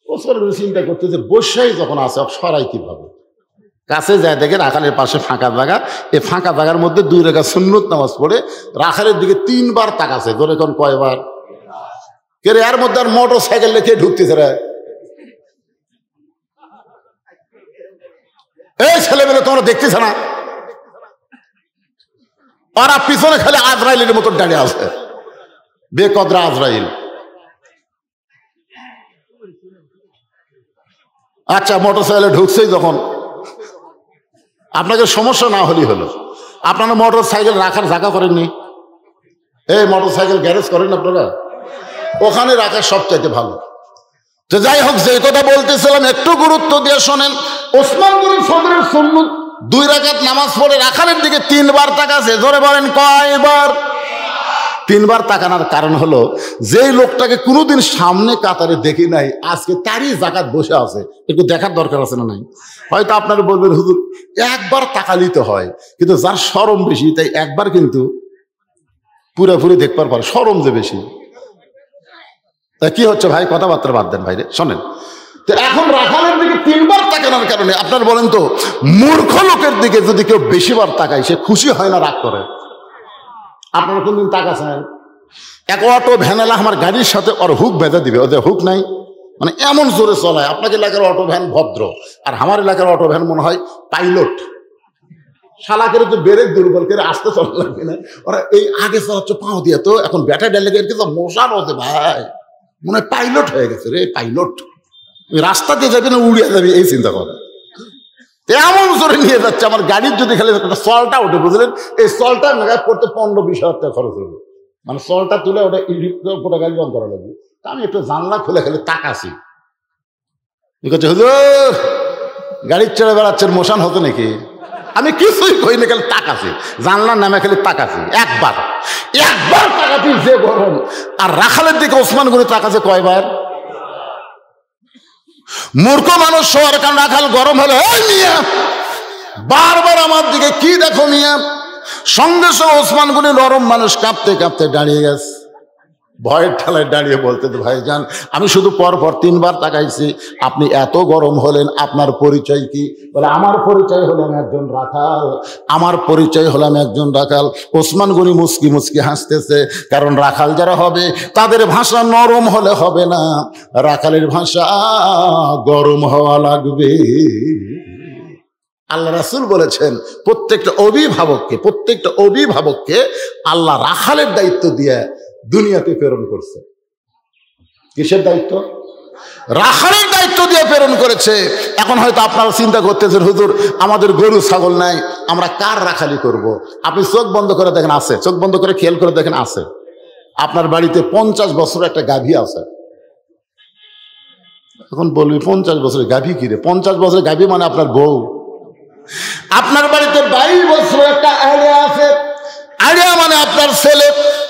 ওসমান চিন্তা করতে যে বসাই যখন আছে সরাই কিভাবে, কাছে যায় দেখে রাখালের পাশে ফাঁকা জায়গা, এই ফাঁকা জায়গার মধ্যে 2 রাকাত সুন্নত নামাজ পড়ে রাখালের দিকে 3 বার তাকাছে। জোরে কোন কয়বার? কে রে এর মধ্যে আর মোটর সাইকেল লেখে ঢুকতেছে রে? এই ছেলেমেলে তোমরা দেখতেছ না? ওরা পিছনে খালি আজরাইলের মতো দাঁড়িয়ে আছে, বেকদরা আজরাইল। আচ্ছা মোটর সাইকেলে ঢুকছেই যখন, আপনাকে সমস্যা না হলেই হলো। আপনারা মোটর সাইকেল রাখার জায়গা করেননি? এই মোটর সাইকেল গ্যারেজ করেন আপনারা? ওখানে রাখা সবচাইতে ভালো। তো যাই হোক, যে কথা বলতেছিলাম একটু গুরুত্ব দিয়ে শোনেন। ওসমান গনি ফজরের সুন্নত 2 রাকাত নামাজ পড়ে রাখালের দিকে 3 বার তাকাছে। জোরে বলেন কয়বার? 3 বার তাকানোর কারণ হলো যেই লোকটাকে কোনোদিন সামনে কাতারে দেখি নাই, আজকে তারই জাকাত বসে আছে, একটু দেখার দরকার আছে না নাই? হয়তো আপনারা বলবেন হুজুর একবার তাকালেই তো হয়, কিন্তু যার শরম বেশি তাই একবার কিন্তু পুরোপুরি দেখবার পারে, শরম যে বেশি। তা কি হচ্ছে ভাই? কথাবার্তা বাদ দেন ভাইরে, শোনেন। তো এখন রাখালের দিকে 3 বার তাকানোর কারণে আপনার বলেন তো মূর্খ লোকের দিকে যদি কেউ বেশিবার তাকায় সে খুশি হয় না রাগ করে? আপনারা কোনদিন তাকাছেন? এক অটো ভ্যানালা আমার গাড়ির সাথে ওর হুক বেঁধে দিবে, ওদের হুক নাই, মানে এমন জোরে চলায়। আপনাকে এলাকার অটো ভ্যান ভদ্র, আর আমার এলাকার অটো ভ্যান মনে হয় পাইলট। শালা করে তো ব্রেক দুর্বল করে আসতে চলা লাগবে না, ওরা এই আগে চালাচ্ছে পাও দিয়ে। তো এখন ব্যাটা ডালে কিন্তু মশার হতে ভাই মনে হয় পাইলট হয়ে গেছে রে, পাইলট। রাস্তা দিয়ে যাবে না উড়িয়ে যাবে এই চিন্তা করে, এমন জোরে নিয়ে যাচ্ছে। আমার গাড়ির যদি খালি একটা সলটা ওঠে, বুঝলেন, এই সলটা মেঘায় পড়তে 15-20 হাজার টাকা খরচ হবে। মানে সলটা তুলে ওটা গোটা গাড়ি রং করা লাগবে। তা আমি একটু জানলা খুলে খালি তাকাছি, হুজুর গাড়ির চড়ে বেড়াচ্ছেন, মোশন হতো নাকি? আমি কিছুই কই না, খালি তাকাছি, জানলার নামে খালি তাকাছি। একবার তাকাতি যে গরম। আর রাখালের দিকে ওসমান গনি তাকাছে কয়বার? মূর্খ মানুষ শোয়ার কারণ রাখাল গরম হলে ওই মিয়া বারবার আমার দিকে কি দেখো মিয়া। সঙ্গে সঙ্গে ওসমান গনি নরম মানুষ কাঁপতে কাঁপতে দাঁড়িয়ে গেছে, ভয়ের ঠেলায় দাঁড়িয়ে বলতে তো ভাইজান আমি শুধু পর 3 বার তাকাইছি, আপনি এত গরম হলেন, আপনার পরিচয় কি? বলে আমার পরিচয় হলো আমি একজন রাখাল, আমার পরিচয় হলো আমি একজন রাখাল। ওসমান গনি মুচকি মুচকি হাসতেছে, কারণ রাখাল যারা হবে তাদের ভাষা নরম হলে হবে না, রাখালের ভাষা গরম হওয়া লাগবে। আল্লাহ রাসূল বলেছেন প্রত্যেকটা অভিভাবককে আল্লাহ রাখালের দায়িত্ব দিয়ে দুনিয়াতে প্রেরণ করছে। কিসের দায়িত্ব? রাখালের দায়িত্ব দিয়ে প্রেরণ করেছে। এখন হয়তো আপনারা চিন্তা করতেছেন হুজুর আমাদের গরু ছাগল নাই, আমরা কার রাখালি করব? আপনি চোখ বন্ধ করে দেখেন আছে, চোখ বন্ধ করে খেয়াল করে দেখেন আছে। আপনার বাড়িতে 50 বছর একটা গাভী আছে, এখন বলবি 50 বছরের গাভী কিরে? 50 বছরের গাভী মানে আপনার বউ। আপনার বাড়িতে 22 বছর একটা আইডিয়া আছে, আইডিয়া মানে আপনার ছেলে।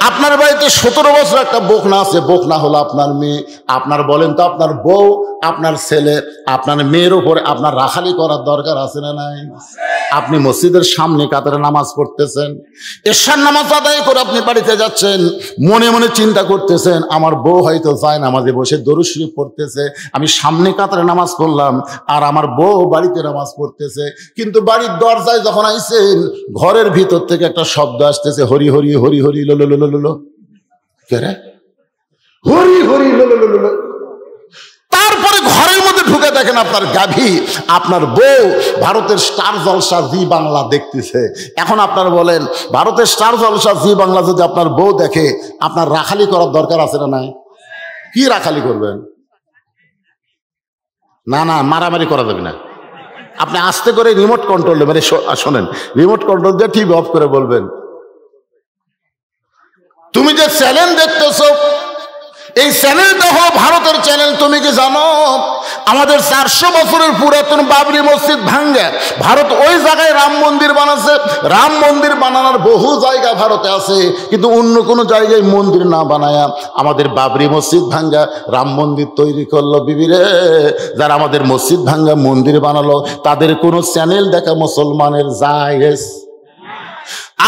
আপনার বাড়িতে 17 বছর একটা বকনা আছে, বকনা হলো আপনার মেয়ে। আপনার বলেন তো আপনার বউ, আপনার ছেলে, আপনার মেয়ের উপরে আপনার রাখালি করার দরকার আছে না নাই? আপনি মসজিদের সামনে কাতারে নামাজ পড়তেছেন, এশার নামাজ আদায় করে আপনি বাড়িতে যাচ্ছেন, মনে মনে চিন্তা করতেছেন আমার বউ হয়তো যায় নামাজে বসে দরুদ শরীফ পড়তেছে, আমি সামনে কাতারে নামাজ পড়লাম আর আমার বউ বাড়িতে নামাজ পড়তেছে। কিন্তু বাড়ির দরজায় যখন আইছেন, ঘরের ভিতর থেকে একটা শব্দ আসতেছে, হরি হরি হরি হরি লো লো লো লো লো। কে রে? হরি হরি লো লো লো লো। তারপরে ঘরের মধ্যে ঢুকে দেখেন আপনার গাভী, আপনার বউ ভারতের স্টার জলসা জি বাংলা দেখতেছে। এখন আপনার বলেন, ভারতের স্টার জলসা জি বাংলা যদি আপনার বউ দেখে, আপনার রাখালি করার দরকার আছে না নাই? কি রাখালি করবেন? না না, মারামারি করা যাবে না। আপনি আস্তে করে রিমোট কন্ট্রোল, মানে শোনেন, রিমোট কন্ট্রোল দিয়ে টিভি অফ করে বলবেন, তুমি যে চ্যানেল দেখতেছো এই চ্যানেলটা হলো ভারতের চ্যানেল। তুমি কি জানো আমাদের 400 বছরের পুরাতন বাবরি মসজিদ ভাঙ্গে ভারত ওই জায়গায় রাম মন্দির বানাচ্ছে। রাম মন্দির বানানোর বহু জায়গা ভারতে আছে, কিন্তু অন্য কোনো জায়গায় মন্দির না বানায়া আমাদের বাবরি মসজিদ ভাঙ্গা রাম মন্দির তৈরি করলো। বিবিরে, যারা আমাদের মসজিদ ভাঙ্গা মন্দির বানালো তাদের কোনো চ্যানেল দেখা মুসলমানের জায়েজ?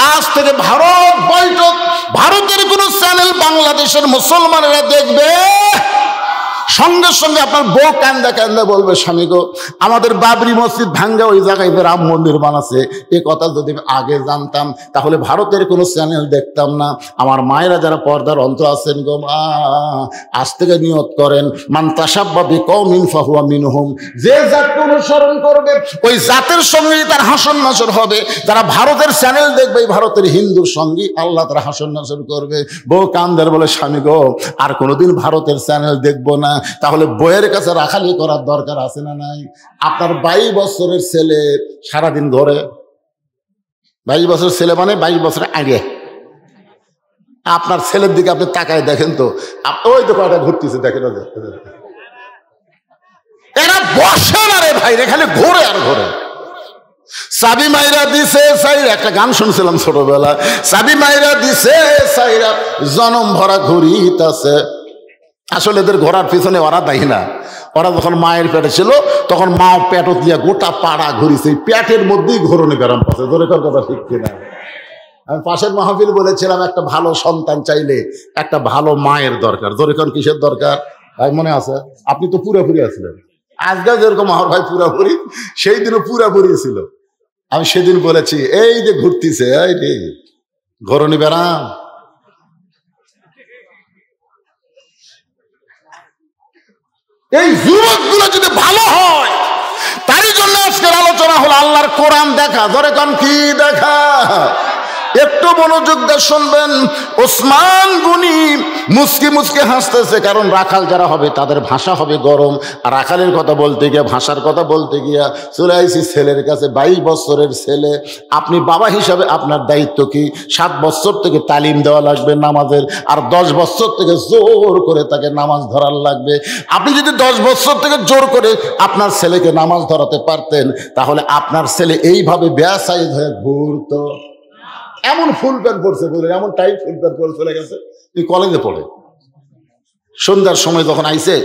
আজ থেকে ভারত বৈঠক, ভারতের কোন চ্যানেল বাংলাদেশের মুসলমানেরা দেখবে, সঙ্গে সঙ্গে আপনার বউ কান্দা কান্দা বলবে, স্বামী গো আমাদের বাবরি মসজিদ ভাঙ্গা ওই জায়গায় রাম মন্দির বানাচ্ছে। এ কথা যদি আগে জানতাম তাহলে ভারতের কোনো চ্যানেল দেখতাম না। আমার মায়েরা যারা পর্দার অন্তর আছেন গো মা, আজ থেকে নিয়ত করেন, মান তাশাব্বা বিকওমিন ফাহুয়া মিনহুম। যে জাতকে অনুসরণ করবে ওই জাতের সঙ্গেই তার হাসন নাসর হবে। যারা ভারতের চ্যানেল দেখবে, ভারতের হিন্দুর সঙ্গে আল্লাহ তারা হাসন নাসর করবে। বউ কান্দের বলে, স্বামী গো আর কোনোদিন ভারতের চ্যানেল দেখবো না। তাহলে বইয়ের কাছে রাখালি করার দরকার আছে না নাই? আপনার 22 বছরের ছেলে সারাদিন ঘরে, 22 বছরের ছেলে মানে 22 বছরের আগে। আপনার ছেলের দিকে আপনি তাকায় দেখেন তো, ওই তো কয়টা ঘুরতেছে দেখেন, এরা বসে না রে ভাই, এখানে ঘোরে আর ঘোরে। চাবি মাইরা দিছে সাইরা, একটা গান শুনছিলাম ছোটবেলা, চাবি মাইরা দিছে সাইরা জনম ভরা ঘুরিতাছে। আসলে এদের ঘোরার পিছনে ওরা দায়ী না। ওরা যখন মায়ের পেটে ছিল তখন মা পেট দিয়ে গোটা পাড়া ঘুরিছে, পেটের মধ্যেই ঘোরণে ব্যারাম পাচ্ছে। জোরেকার কথা ঠিক কিনা? আমি পাশের মাহফিল বলেছিলাম, একটা ভালো সন্তান চাইলে একটা ভালো মায়ের দরকার। জোরেকার কিসের দরকার ভাই মনে আছে? আপনি তো পুরাপুরি আছিলেন, আজকাল যেরকম আমার ভাই পুরাপুরি, সেই দিনও পুরাপুরি ছিল। আমি সেদিন বলেছি, এই যে ঘুরতিছে এই রে ঘোরণে ব্যারাম, এই যুবকগুলো যদি ভালো হয়, তারই জন্য আজকের আলোচনা হলো আল্লাহর কোরআন দেখা। ধরে কান কি দেখা? একটু মনোযোগ দিয়ে শুনবেন। ওসমান গনি মুসকি মুসকি হাসতেছে, কারণ রাখাল যারা হবে তাদের ভাষা হবে গরম। আর রাখালের কথা বলতে গিয়া, ভাষার কথা বলতে গিয়া চলে আইছি ছেলের কাছে। 22 বছরের ছেলে, আপনি বাবা হিসাবে আপনার দায়িত্ব কি? 7 বছর থেকে তালিম দেওয়া লাগবে নামাজের, আর 10 বছর থেকে জোর করে তাকে নামাজ ধরার লাগবে। আপনি যদি 10 বছর থেকে জোর করে আপনার ছেলেকে নামাজ ধরাতে পারতেন, তাহলে আপনার ছেলে এইভাবে বেয়াসাইজ হয়ে ঘুরতো। এমন ফুল প্যান্ট পরছে বলে, এমন টাইট ফুল প্যান্ট পরে চলে গেছে। তুই কলেজে পড়ে সন্ধ্যার সময় যখন আইছে,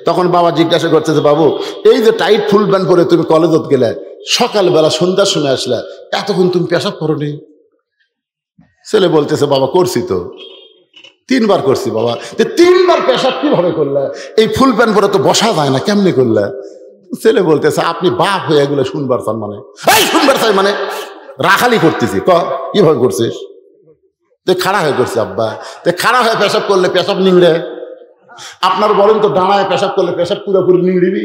তখন বাবা জিজ্ঞাসা করছে যে বাবু, এই যে টাইট ফুল প্যান্ট পরে তুমি কলেজত গেলে, সকালবেলা সন্ধ্যার সময় আসলে, এতক্ষণ তুমি পেশাব করোনি? ছেলে বলতেছে, বাবা করছি তো, 3 বার করছি বাবা। 3 বার পেশাব কিভাবে করলে? এই ফুল প্যান্ট পরে তো বসা যায় না, কেমনি করলে? ছেলে বলতেছে, আপনি বাপ হয়ে এগুলো শুনবার চান মানে? এই শুনবার চাই মানে? রাখালি করতেছি, কিভাবে করছিস? খাড়া হয়ে করছি আব্বা। খাড়া হয়ে পেশাব করলে পেশাব নিংড়ে? আপনার বলেন তো, দাঁড়ায় পেশাব করলে পেশাব পুরোপুরি নিংড়িবি?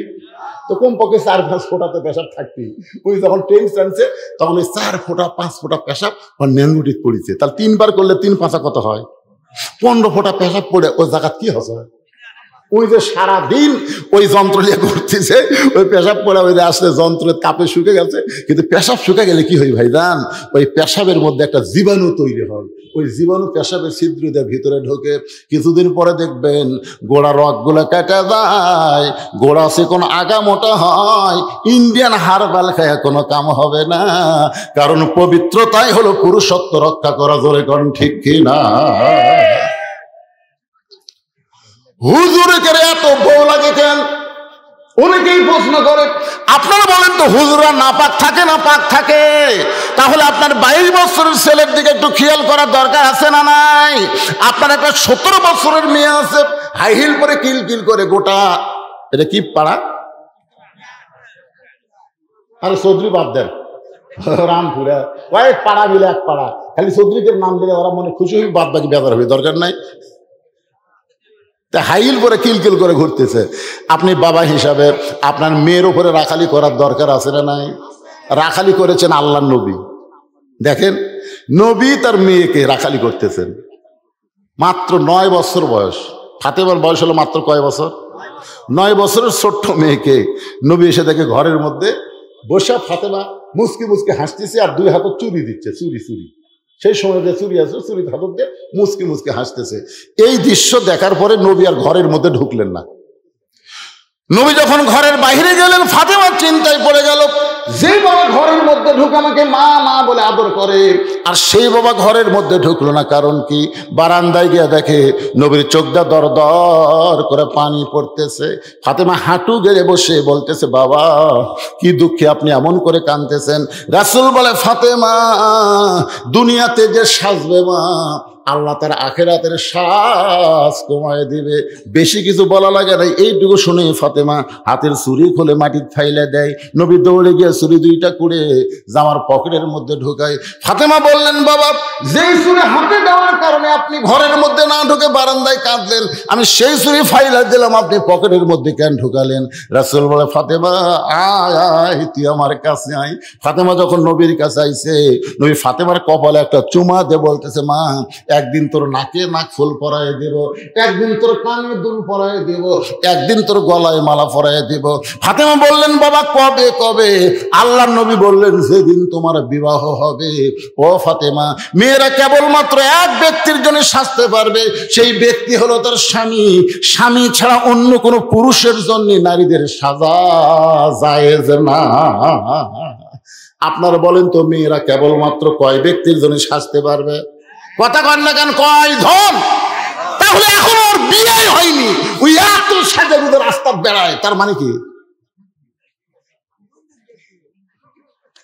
তো কমপক্ষে 4-5 ফোঁটাতে পেশাব থাকবি। ওই যখন টেন্স আনছে তখন ওই 4 ফোঁটা 5 ফোঁটা পেশাব নেঙ্গুটিত পড়েছে। তাহলে 3 বার করলে 3 পাঁচা কত হয়? 15 ফোঁটা পেশাব পড়ে ওই জায়গা কি হচ্ছে? ওই যে সারাদিন ওই যন্ত্র নিয়ে ঘুরতেছে, ওই পেশাব পড়ে ওই যে আসলে যন্ত্রের তাপে শুকে গেছে। কিন্তু পেশাব শুকে গেলে কি হয় ভাইজান, ওই পেশাবের মধ্যে একটা জীবাণু তৈরি হয়। ওই জীবাণু পেশাবের ছিদ্র দিয়ে ভিতরে ঢোকে। কিছুদিন পরে দেখবেন গোড়া রগগুলো কেটে যায়, গোড়া সে কোনো আগা মোটা হয়। ইন্ডিয়ান হারবাল খায় কোনো কাম হবে না, কারণ পবিত্রতাই হলো পুরুষত্ব রক্ষা করা। জোরে কোন ঠিক কিনা? হুজুরের এত বউ লাগে কেন? অনেকেই প্রশ্ন করে। আপনারা বলেন তো, হুজুরা নাপাক থাকে না পাক থাকে? তাহলে আপনার 22 বছরের ছেলের দিকে একটু খেয়াল করার দরকার আছে না নাই? আপনার একটা 17 বছরের মেয়ে আছে, হাই হিল পরে কিল কিল করে গোটা, এটা কি পাড়া? আরে চৌধুরী বাদ দেন, রামপুরা কয়েক পাড়া মিলে এক পাড়া, খালি চৌধুরীদের নাম দিলে ওরা মনে খুশি হবি, বাদ বাকি বেজার হবে, দরকার নাই। তা হাইল করে কিলকিল করে ঘুরতেছে। আপনি বাবা হিসাবে আপনার মেয়ের উপরে রাখালি করার দরকার আছে না নাই? রাখালি করেছেন আল্লাহর নবী। দেখেন, নবী তার মেয়েকে রাখালি করতেছেন। মাত্র 9 বছর বয়স। ফাতেমার বয়স হলো মাত্র কয় বছর? 9 বছরের ছোট্ট মেয়েকে নবী এসে দেখে ঘরের মধ্যে বসে ফাতেমা মুসকি মুসকি হাসতেছে, আর 2 হাতে চুরি দিচ্ছে, চুরি চুরি। সেই সময় যে চুরি আছে, চুরি হাতত দিয়ে মুসকি মুসকি হাসতেছে। এই দৃশ্য দেখার পরে নবী আর ঘরের মধ্যে ঢুকলেন না। নবী যখন ঘরের বাইরে গেলেন, ফাতেমা চিন্তায় পড়ে গেল। যে বাবা ঘরের মধ্যে ঢুকে আমাকে মা মা বলে আদর করে, আর সেই বাবা ঘরের মধ্যে ঢুকলো না, কারণ কি? বারান্দায় গিয়ে দেখে নবীর চোখটা দর দর করে পানি পড়তেছে। ফাতেমা হাঁটু গেড়ে বসে বলতেছে, বাবা কি দুঃখে আপনি এমন করে কাঁদতেছেন? রাসূল বলে, ফাতেমা দুনিয়াতে যে সাজবে মা, আল্লাহ তার আখিরাতের শ্বাস কমায় দিবে। বেশি কিছু বলা লাগে না, এইটুকু শুনে ফাতেমা হাতের চুরি খুলে মাটির ফাইলে দেয়। নবী দৌড়ে গিয়ে চুরি 2টা কুড়ে জামার পকেটের মধ্যে ঢোকায়। ফাতেমা বললেন, বাবা যেই চুরি হাতে দেওয়ার কারণে আপনি ঘরের মধ্যে না ঢুকে বারান্দায় কাঁদলেন, আমি সেই চুরি ফাইলা দিলাম, আপনি পকেটের মধ্যে কেন ঢুকালেন? রাসূল বলে, ফাতেমা আয় আয়, তুই আমার কাছে আয়। ফাতেমা যখন নবীর কাছে আইছে, নবী ফাতেমার কপালে একটা চুমা দিয়ে বলতেছে, মা একদিন তোর নাকে নাক ফুল পরায় দেব, একদিন তোর কানে দুল পরায় দেব, একদিন তোর গলায় মালা পরায় দেব। ফাতেমা বললেন, বাবা কবে কবে? আল্লাহর নবী বললেন, যেদিন তোমার বিবাহ হবে। ও ফাতেমা, মেয়েরা কেবলমাত্র এক ব্যক্তির জন্য সাজতে পারবে, সেই ব্যক্তি হলো তার স্বামী। স্বামী ছাড়া অন্য কোনো পুরুষের জন্য নারীদের সাজা জায়েজ না। আপনারা বলেন তো, মেয়েরা কেবলমাত্র কয় ব্যক্তির জন্য সাজতে পারবে? কথা কন না কেন? কয়জন? তাহলে এখন ওর বিয়ে হয়নি, ওই এত সাজে গুজে রাস্তা বেড়ায়, তার মানে কি?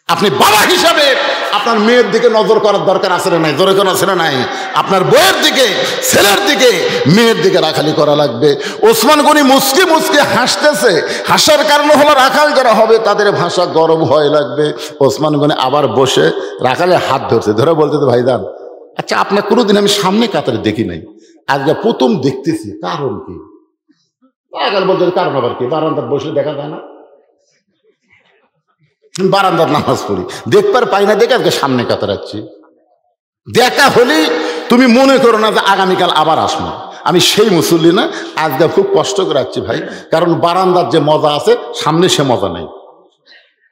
আপনি বাবা হিসাবে আপনার মেয়ের দিকে নজর করার দরকার আছে না নাই? জোরে কোন আছে না নাই? আপনার বইয়ের দিকে, ছেলের দিকে, মেয়ের দিকে রাখালি করা লাগবে। ওসমান গনি মুসকি মুসকি হাসতেছে। হাসার কারণ হলো রাখাল যারা হবে তাদের ভাষা গরম হয় লাগবে। ওসমান গনি আবার বসে রাখালে হাত ধরছে, ধরে বলতে, ভাইজান আচ্ছা আপনার কোনোদিন আমি সামনে কাতারে দেখি নাই, আজকে প্রথম দেখতেছি, কারণ কি? বলতে কারণ আবার কি? বারান্দার বসে দেখা যায় না? বারান্দার নামাজ পড়ি, দেখবার পাই না দেখে আজকে সামনে কাতারাচ্ছি। দেখা হলেই তুমি মনে করো না যে আগামীকাল আবার আসবো। আমি সেই মুসল্লি না, আজকে খুব কষ্ট করে আসছি ভাই, কারণ বারান্দার যে মজা আছে সামনে সে মজা নেই।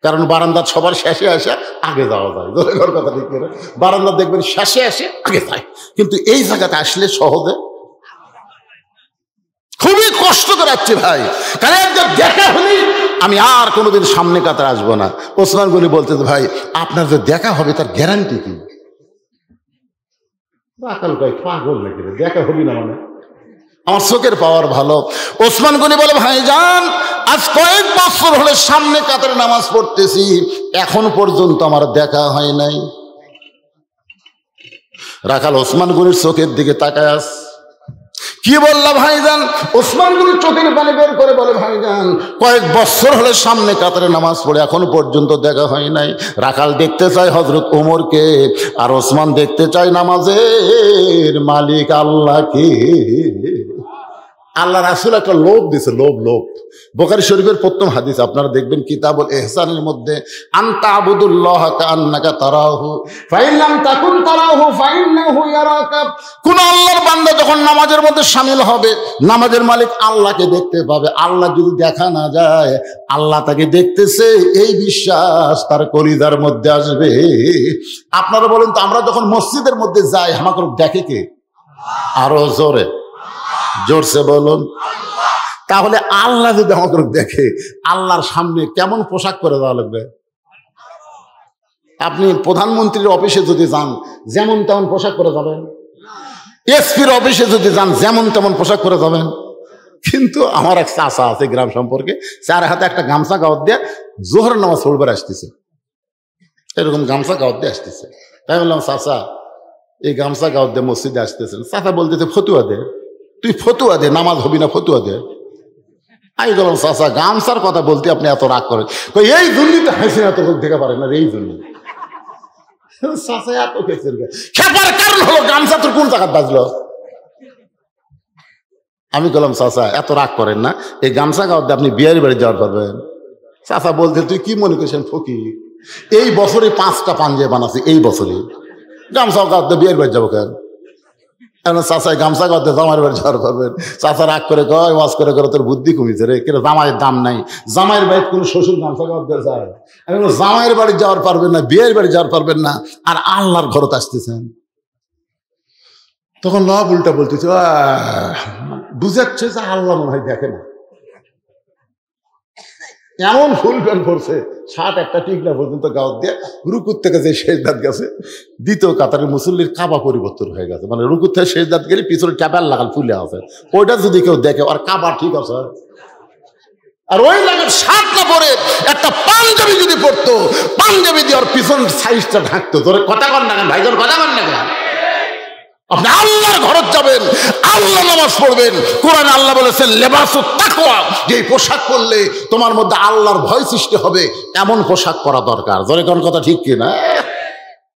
কারণ বারান্দার সবার শেষে আসে আগে যাওয়া যায়, কথা ঠিক করে। বারান্দা দেখবেন শেষে আসে আগে যায়, কিন্তু এই জায়গাতে আসলে সহজে খুবই কষ্ট করে আসছি ভাই, কারণ দেখা হলেই আমি আর কোনোদিন সামনে কাতার আসবো না। ওসমান গনি বলতে, ভাই আপনার যে দেখা হবে তার গ্যারান্টি কি? পাগল নাকি দেখা হবি না মানে? আমার চোখের পাওয়ার ভালো। ওসমান গনি বলে, ভাইজান আজ কয়েক বছর হলে সামনে কাতারে নামাজ পড়তেছি, এখন পর্যন্ত আমার দেখা হয় নাই। রাখাল ওসমান গনির চোখের দিকে তাকায় আস, কি বললা ভাইজান? ওসমান গনি চোখের পানি বের করে বলে, ভাইজান কয়েক বছর হলে সামনে কাতারে নামাজ পড়ে, এখন পর্যন্ত দেখা হয় নাই। রাখাল দেখতে চায় হযরত ওমরকে, আর ওসমান দেখতে চায় নামাজের মালিক আল্লাহকে। আল্লাহ রাসূল একটা লোভ দিছে, লোভ। বুখারী শরীফের প্রথম হাদিস আপনারা দেখবেন কিতাবুল ইহসানের মধ্যে, আনতা আবুদুল্লাহ কাআন্নাকা তারাহু ফাইন লাম তাকুন তারাহু ফাইন্নাহু ইয়ারাকা। কোন আল্লাহর বান্দা যখন নামাজের মধ্যে শামিল হবে, নামাজের মালিক আল্লাহকে দেখতে পাবে। আল্লাহ যদি দেখা না যায়, আল্লাহ তাকে দেখতেছে, এই বিশ্বাস তার কলিজার মধ্যে আসবে। আপনারা বলেন তো, আমরা যখন মসজিদের মধ্যে যাই আমাকে দেখে কে? আরো জোরে, জোরসে বলুন। তাহলে আল্লাহ যদি আমাকে দেখে, আল্লাহর সামনে কেমন পোশাক করে দেওয়া লাগবে? আপনি প্রধানমন্ত্রীর অফিসে যদি যান, যেমন তেমন পোশাক করে যাবেন। এসপির অফিসে যদি যান, যেমন তেমন পোশাক করে যাবেন। কিন্তু আমার এক চাচা আছে গ্রাম সম্পর্কে, চার হাতে একটা গামছা গাওয়াত দিয়ে জোহর নামাজ পড়বার আসতেছে, এরকম গামছা গাওয়াত দিয়ে আসতেছে। তাই বললাম, চাচা এই গামছা গাওয়াত দিয়ে মসজিদে আসতেছেন? চাচা বলতেছে, ফতুয়া দে, তুই ফতুয়া দে, নামাজ হবি না, ফতুয়া দে। আমি বললাম, চাচা গামছার কথা বলতে আপনি এত রাগ করেন? এই দুর্নীতি হাসি এত দেখে পারেন না, এই জন্য চাচা এত খেপার কারণ হলো গামছা তোর কোন জায়গায় বাজলো? আমি বললাম, চাচা এত রাগ করেন না, এই গামছা গাওয়াতে আপনি বিয়ের বাড়ি যাওয়ার পারবেন। চাচা বলতে, তুই কি মনে করছেন ফকির? এই বছরে 5টা পাঞ্জাবি বানাচ্ছি, এই বছরে গামছা গাওয়াতে বিয়ের বাড়ি যাবো কেন? চাচাই গামছা গাওয়াতে জামাইয়ের বাড়ি যাওয়ার পারবেন? চাচা রাগ করে কয়, ওয়াজ করে করে তোর বুদ্ধি কমিছে রে, কেন জামাইয়ের দাম নাই? জামাইয়ের বাড়িতে কোনো শ্বশুর গামছা গাওয়াতে যায়? আমি বললাম, জামাইয়ের বাড়ি যাওয়ার পারবেন না, বিয়ের বাড়ি যাওয়ার পারবেন না, আর আল্লাহর ঘরত আসতেছেন। তখন লব উল্টা বলতেছে, বুঝাচ্ছে যে আল্লাহ মনে হয় দেখে না। এমন ফুল প্যান্ট করছে, 7 একটা টিকলা পর্যন্ত গাওয়াত দিয়ে রুকুর থেকে যে শেষ দাঁত গেছে, দ্বিতীয় কাতারের মুসল্লির কাবা পরিবর্তন হয়ে গেছে। মানে রুকুর থেকে শেষ দাঁত গেলে পিছনে ট্যাপার লাগাল ফুলে আছে, ওইটা যদি কেউ দেখে আর কাবা ঠিক আছে। আর ওই লাগার শার্টটা পরে একটা পাঞ্জাবি যদি পড়তো, পাঞ্জাবি দিয়ে ওর পিছন সাইজটা ঢাকতো। তোর কথা কর না কেন ভাইজন, কথা কর না কেন? আপনি আল্লাহর ঘরত যাবেন, আল্লাহ নামাজ পড়বেন। কোরআন আল্লাহ বলেছেন লেবাসুত তাকওয়া, যে পোশাক পরলে তোমার মধ্যে আল্লাহর ভয় সৃষ্টি হবে, এমন পোশাক পরা দরকার। জোরে কোন কথা ঠিক কিনা?